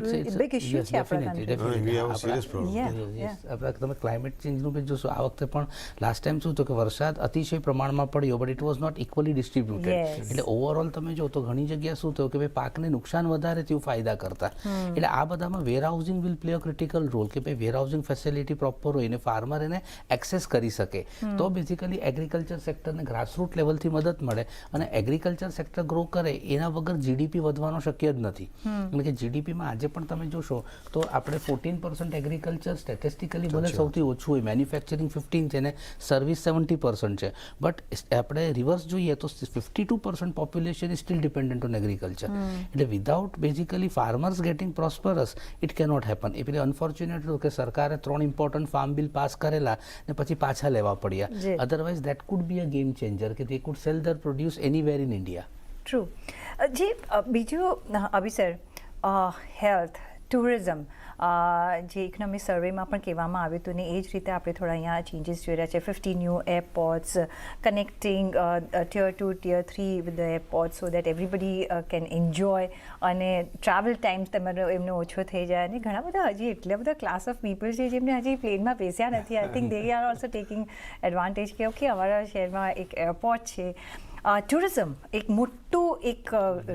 બિગ ઇશ્યુ છે આપણા country. We have a serious problem. Yeah. આપણે તમે ક્લાઇમેટ ચેન્જનું બી જોશો આ વખતે પણ લાસ્ટ ટાઈમ શું હતું કે વરસાદ અતિશય પ્રમાણમાં પડ્યો but it was not equally distributed Yes. એટલે ઓવરઓલ તમે જો તો ઘણી જગ્યા શું થયું કે ભાઈ પાકને નુકસાન વધારે થયું ફાયદા કરતા એટલે આ બધામાં warehousing will play a critical role કે ભાઈ વેરહાઉસિંગ ફેસિલિટી પ્રોપર હોય ને ફાર્મર એને એક્સેસ કરી શકે તો બેઝિકલી એગ્રીકલ્ચર સેક્ટરને ગ્રાસરૂટ લેવલથી મદદ મળે અને એગ્રીકલ્ચર સેક્ટર ગ્રો કરે એના વગર જીડીપી વધવાનો શક્ય જ નથી. એટલે કે જીડીપીમાં આજે પણ તમે જોશો તો આપણે 14% એગ્રીકલ્ચર સ્ટેટિસ્ટિકલી ભલે સૌથી ઓછું હોય, મેન્યુફેક્ચરિંગ 15 છે ને સર્વિસ 70% છે, બટ આપણે રિવર્સ જોઈએ તો 52% population is still dependent on agriculture. એટલે without basically farmers getting prosperous it cannot happen. એ પેલી અનફોર્ચ્યુનેટ કે સરકારે 3 ઇમ્પોર્ટન્ટ ફાર્મ બિલ પાસ કરેલા ને પછી પાછા લેવા પડ્યા. Otherwise that could be a game changer કે they could sell their produce anywhere in India. True. જે બીજું અભી સર, હેલ્થ, ટુરિઝમ, જે ઇકોનોમિક સર્વેમાં પણ કહેવામાં આવ્યું હતું ને એ જ રીતે આપણે થોડા અહીંયા ચેન્જીસ જોઈ રહ્યા છે. 50 new airports connecting tier 2, tier 3 with the airport so that everybody can enjoy અને ટ્રાવેલ ટાઈમ તમારો એમનો ઓછો થઈ જાય. અને ઘણા બધા હજી એટલા બધા ક્લાસ ઓફ પીપલ છે જેમને હજી પ્લેનમાં બેસ્યા નથી. આઈ think they are also taking advantage કે ઓકે અમારા શહેરમાં એક એરપોર્ટ છે. ટુરિઝમ એક મોટું એક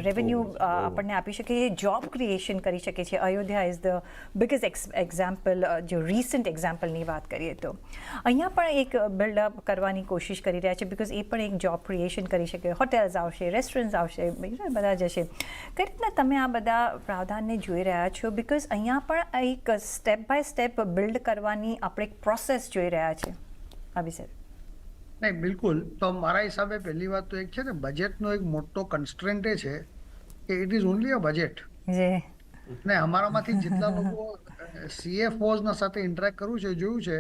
રેવન્યુ આપણને આપી શકે છે, જોબ ક્રિએશન કરી શકે છે. Ayodhya is the biggest example. જો રિસન્ટ એક્ઝામ્પલની વાત કરીએ તો અહીંયા પણ એક બિલ્ડઅપ કરવાની કોશિશ કરી રહ્યા છે બિકોઝ એ પણ એક જોબ ક્રિએશન કરી શકે. હોટેલ્સ આવશે, રેસ્ટોરન્ટ્સ આવશે, બધા જશે. કઈ રીતના તમે આ બધા પ્રાવધાનને જોઈ રહ્યા છો? બિકોઝ અહીંયા પણ એક સ્ટેપ બાય સ્ટેપ બિલ્ડ કરવાની આપણે એક પ્રોસેસ જોઈ રહ્યા છે. અભી સર. નહીં, બિલકુલ. તો મારા હિસાબે પહેલી વાત તો એક છે ને, બજેટનો એક મોટો કન્સ્ટ્રેન્ટ એ છે કે it is only a budget. ને અમારામાંથી જેટલા લોકો CFOs સાથે ઇન્ટરેક્ટ કરવું છે, જોયું છે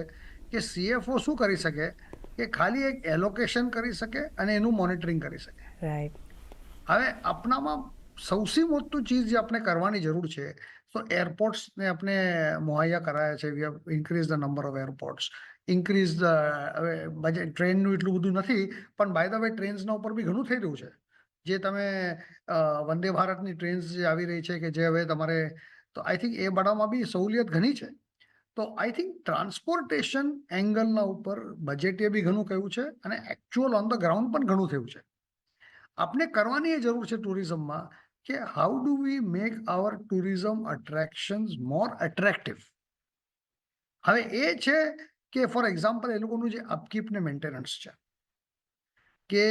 કે CFO શું કરી શકે કે ખાલી એક એલોકેશન કરી શકે અને એનું મોનિટરિંગ કરી શકે. રાઈટ. હવે આપણામાં સૌથી મોટું ચીજ જે આપણે કરવાની જરૂર છે તો એરપોર્ટ્સને આપણે મુહૈયા કરાયા છે. We have increase the number of airports, increase the હવે બજેટ. ટ્રેનનું એટલું બધું નથી પણ બાય ધ વે ટ્રેન્સના ઉપર બી ઘણું થઈ રહ્યું છે. જે તમે વંદે ભારતની ટ્રેન્સ જે આવી રહી છે કે જે હવે તમારે, તો આઈ થિંક એ બધામાં બી સહુલિયત ઘણી છે. તો આઈ થિંક ટ્રાન્સપોર્ટેશન એંગલના ઉપર બજેટે બી ઘણું કહ્યું છે અને એકચ્યુઅલ ઓન ધ ગ્રાઉન્ડ પણ ઘણું થયું છે. આપણે કરવાની એ જરૂર છે ટુરિઝમમાં કે how do we make our tourism attractions more attractive. હવે એ છે કે ફોર એક્ઝામ્પલ એ લોકોનું જે અપકીપ ને મેન્ટેનન્સ છે કે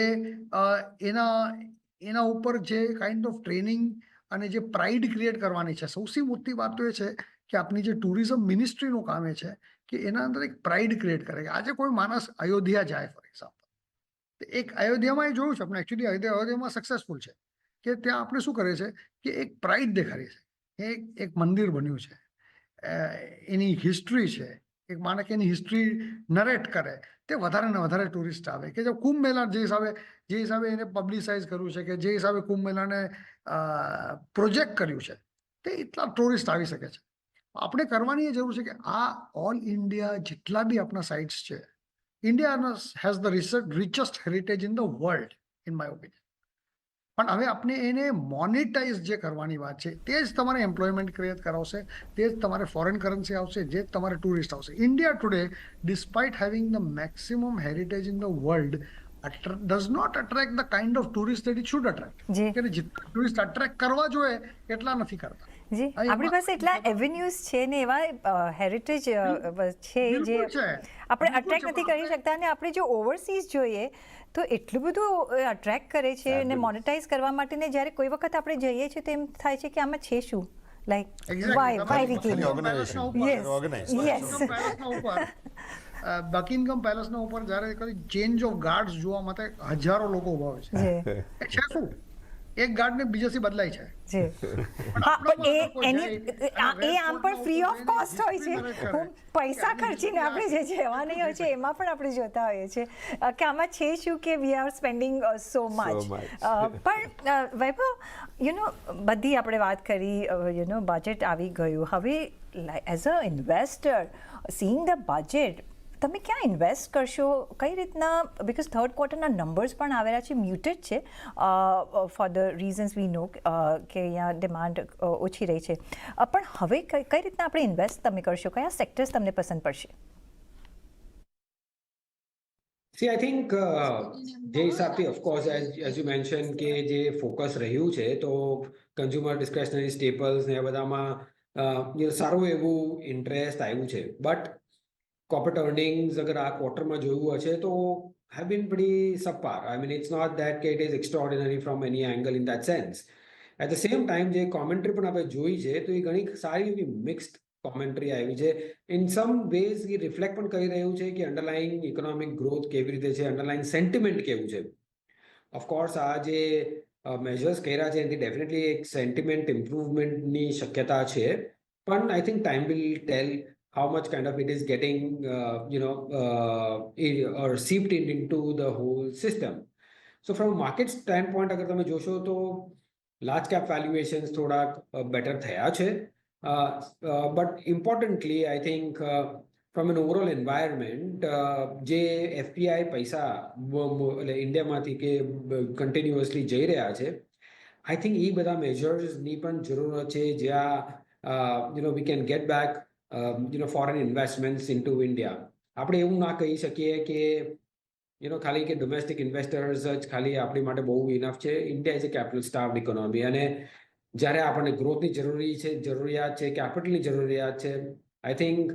એના ઉપર જે કાઇન્ડ ઓફ ટ્રેનિંગ અને જે પ્રાઇડ ક્રિએટ કરવાની છે. સૌથી મોટી વાત તો એ છે કે આપણી જે ટુરિઝમ મિનિસ્ટ્રીનું કામ એ છે કે એના અંદર એક પ્રાઇડ ક્રિએટ કરે. આજે કોઈ માણસ અયોધ્યા જાય ફોર એક્ઝામ્પલ, એક અયોધ્યામાં એ જોયું છે આપણે, એકચ્યુઅલી અયોધ્યામાં સક્સેસફુલ છે કે ત્યાં આપણે શું કરે છે કે એક પ્રાઇડ દેખાડી છે. એક મંદિર બન્યું છે, એની હિસ્ટ્રી છે, એક માણસ એની હિસ્ટ્રી નરેટ કરે, તે વધારે ને વધારે ટુરિસ્ટ આવે. કે જો કુંભ મેળા જે હિસાબે એને પબ્લિસાઇઝ કર્યું છે કે જે હિસાબે કુંભ મેળાને પ્રોજેક્ટ કર્યું છે તે એટલા ટુરિસ્ટ આવી શકે છે. આપણે કરવાની એ જરૂર છે કે આ ઓલ ઇન્ડિયા જેટલા બી આપણા સાઇટ્સ છે, India has the richest heritage in the world in my opinion. પણ હવે આપણે એને મોનિટાઇઝ જે કરવાની વાત છે તે જ તમારે એમ્પ્લોયમેન્ટ ક્રિએટ કરાવશે, તે જ તમારે ફોરેન કરન્સી આવશે, જે જ તમારે ટુરિસ્ટ આવશે. India today despite having the maximum heritage in the world does not attract the kind of tourists that it should attract. કે જેટલા ટુરિસ્ટ અટ્રેક્ટ કરવા જોઈએ એટલા નથી કરતા. જી, આપણી પાસે એટલા એવેન્યુઝ છે ને એવા હેરિટેજ છે જે આપણે અટ્રેક્ટ નથી કરી શકતા. અને આપણે જો ઓવરસીઝ જોઈએ તો એટલું બધું અટ્રેક્ટ કરે છે અને મોનેટાઇઝ કરવા માટે ને જ્યારે કોઈ વખત આપણે જઈએ છીએ તો એમ થાય છે કે આમાં છે શું, લાઈક વાય વી કેમ. યસ. બકિંગહામ પેલેસના ઉપર જ્યારે કદી ચેન્જ ઓફ ગાર્ડ્સ જોવા માટે હજારો લોકો ઉભા હોય છે. છે શું, એક ગાર્ડને બીજાથી બદલાય છે. એ આમ પણ ફ્રી ઓફ કોસ્ટ હોય છે. પૈસા ખર્ચીને આપણે જે જવાની હોય છે એમાં પણ આપણે જોતા હોઈએ છીએ કે આમાં છે શું કે we are spending so much. પણ વૈભવ, બધી આપણે વાત કરી, બજેટ આવી ગયું. હવે as a investor seeing the budget, તમે ક્યાં ઇન્વેસ્ટ કરશો, કઈ રીતના, બિકોઝ થર્ડ ક્વાર્ટરના નંબર્સ પણ આવેલા છે, મ્યુટેડ છે ફોર ધ રીઝન્સ વી નો કે અહીંયા ડિમાન્ડ ઓછી રહી છે, પણ હવે કઈ રીતના આપણે ઇન્વેસ્ટ તમે કરશો, કયા સેક્ટર્સ તમને પસંદ પડશે? See, I think જે હિસાબથી ઓફકોર્સ એઝ યુ મેન્શન કે જે ફોકસ રહ્યું છે તો કન્ઝ્યુમર ડિસ્ક્રેશનરી સ્ટેપલ્સ ને એ બધામાં સારું એવું ઇન્ટરેસ્ટ આવ્યું છે, બટ કોર્પોરેટ અર્નિંગ્સ અગર આ ક્વાર્ટરમાં જોયું હશે તો have been pretty subpar. I mean, it's not that it is extraordinary from any angle in that sense. At the same time, જે કોમેન્ટ્રી પણ આપણે જોઈ છે તો એ ઘણી સારી એવી મિક્સ્ડ કોમેન્ટ્રી આવી છે. ઇન સમ વેઝ એ રિફ્લેક્ટ પણ કરી રહ્યું છે કે અંડરલાઇંગ ઇકોનોમિક ગ્રોથ કેવી રીતે છે, અંડરલાઇંગ સેન્ટિમેન્ટ કેવું છે. ઓફકોર્સ આ જે મેજર્સ કર્યા છે એનાથી ડેફિનેટલી એક સેન્ટિમેન્ટ ઇમ્પ્રુવમેન્ટની શક્યતા છે, પણ I think time will tail how much kind of it is getting, or seeped into the whole system. So from a market standpoint, agar તમે જોશો તો large cap valuations થોડાક better થયા છે, but importantly, I think from an overall environment, જે FPI પૈસા એટલે ઇન્ડિયામાંથી કે કન્ટિન્યુઅસલી જઈ રહ્યા છે, I think એ બધા મેજર્સની પણ જરૂર છે જ્યાં we can get back foreign investments into India. આપણે એવું ના કહી શકીએ કે ખાલી કે ડોમેસ્ટિક ઇન્વેસ્ટર્સ જ ખાલી આપણી માટે બહુ ઇનફ છે. India is a capital starved economy, અને જ્યારે આપણને ગ્રોથની જરૂરિયાત છે, કેપિટલની જરૂરિયાત છે, I think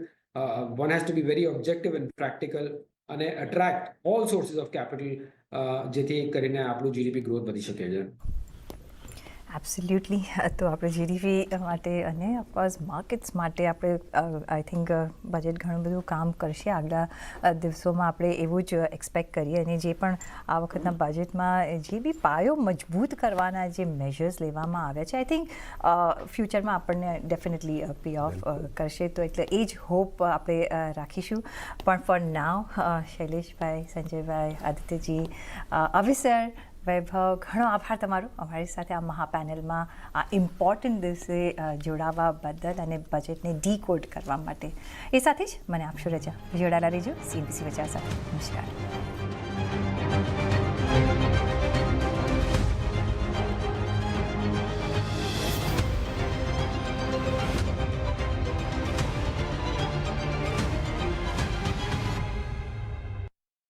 one has to be very objective and practical અને attract all sources of capital જેથી કરીને આપણું જીડીપી ગ્રોથ વધી શકે છે. એબ્સોલ્યુટલી. તો આપણે જીડીપી માટે અને ઓફકોર્સ માર્કેટ્સ માટે આપણે આઈ થિંક બજેટ ઘણું બધું કામ કરશે આગલા દિવસોમાં, આપણે એવું જ એક્સપેક્ટ કરીએ. અને જે પણ આ વખતના બજેટમાં જે બી પાયો મજબૂત કરવાના જે મેજર્સ લેવામાં આવ્યા છે, આઈ થિંક ફ્યુચરમાં આપણને ડેફિનેટલી પે ઓફ કરશે. તો એટલે એ જ હોપ આપણે રાખીશું. પણ ફોર નાવ શૈલેષભાઈ, સંજયભાઈ, આદિત્યજી, અવિસર, વૈભવ, ઘણો આભાર તમારો અમારી સાથે આ મહાપેનલમાં આ ઇમ્પોર્ટન્ટ દિવસે જોડાવા બદલ અને બજેટને ડીકોડ કરવા માટે. એ સાથે જ મને આપશો રજા. જોડાયેલા રહેજો CNBC વિચાર સાથે. નમસ્કાર.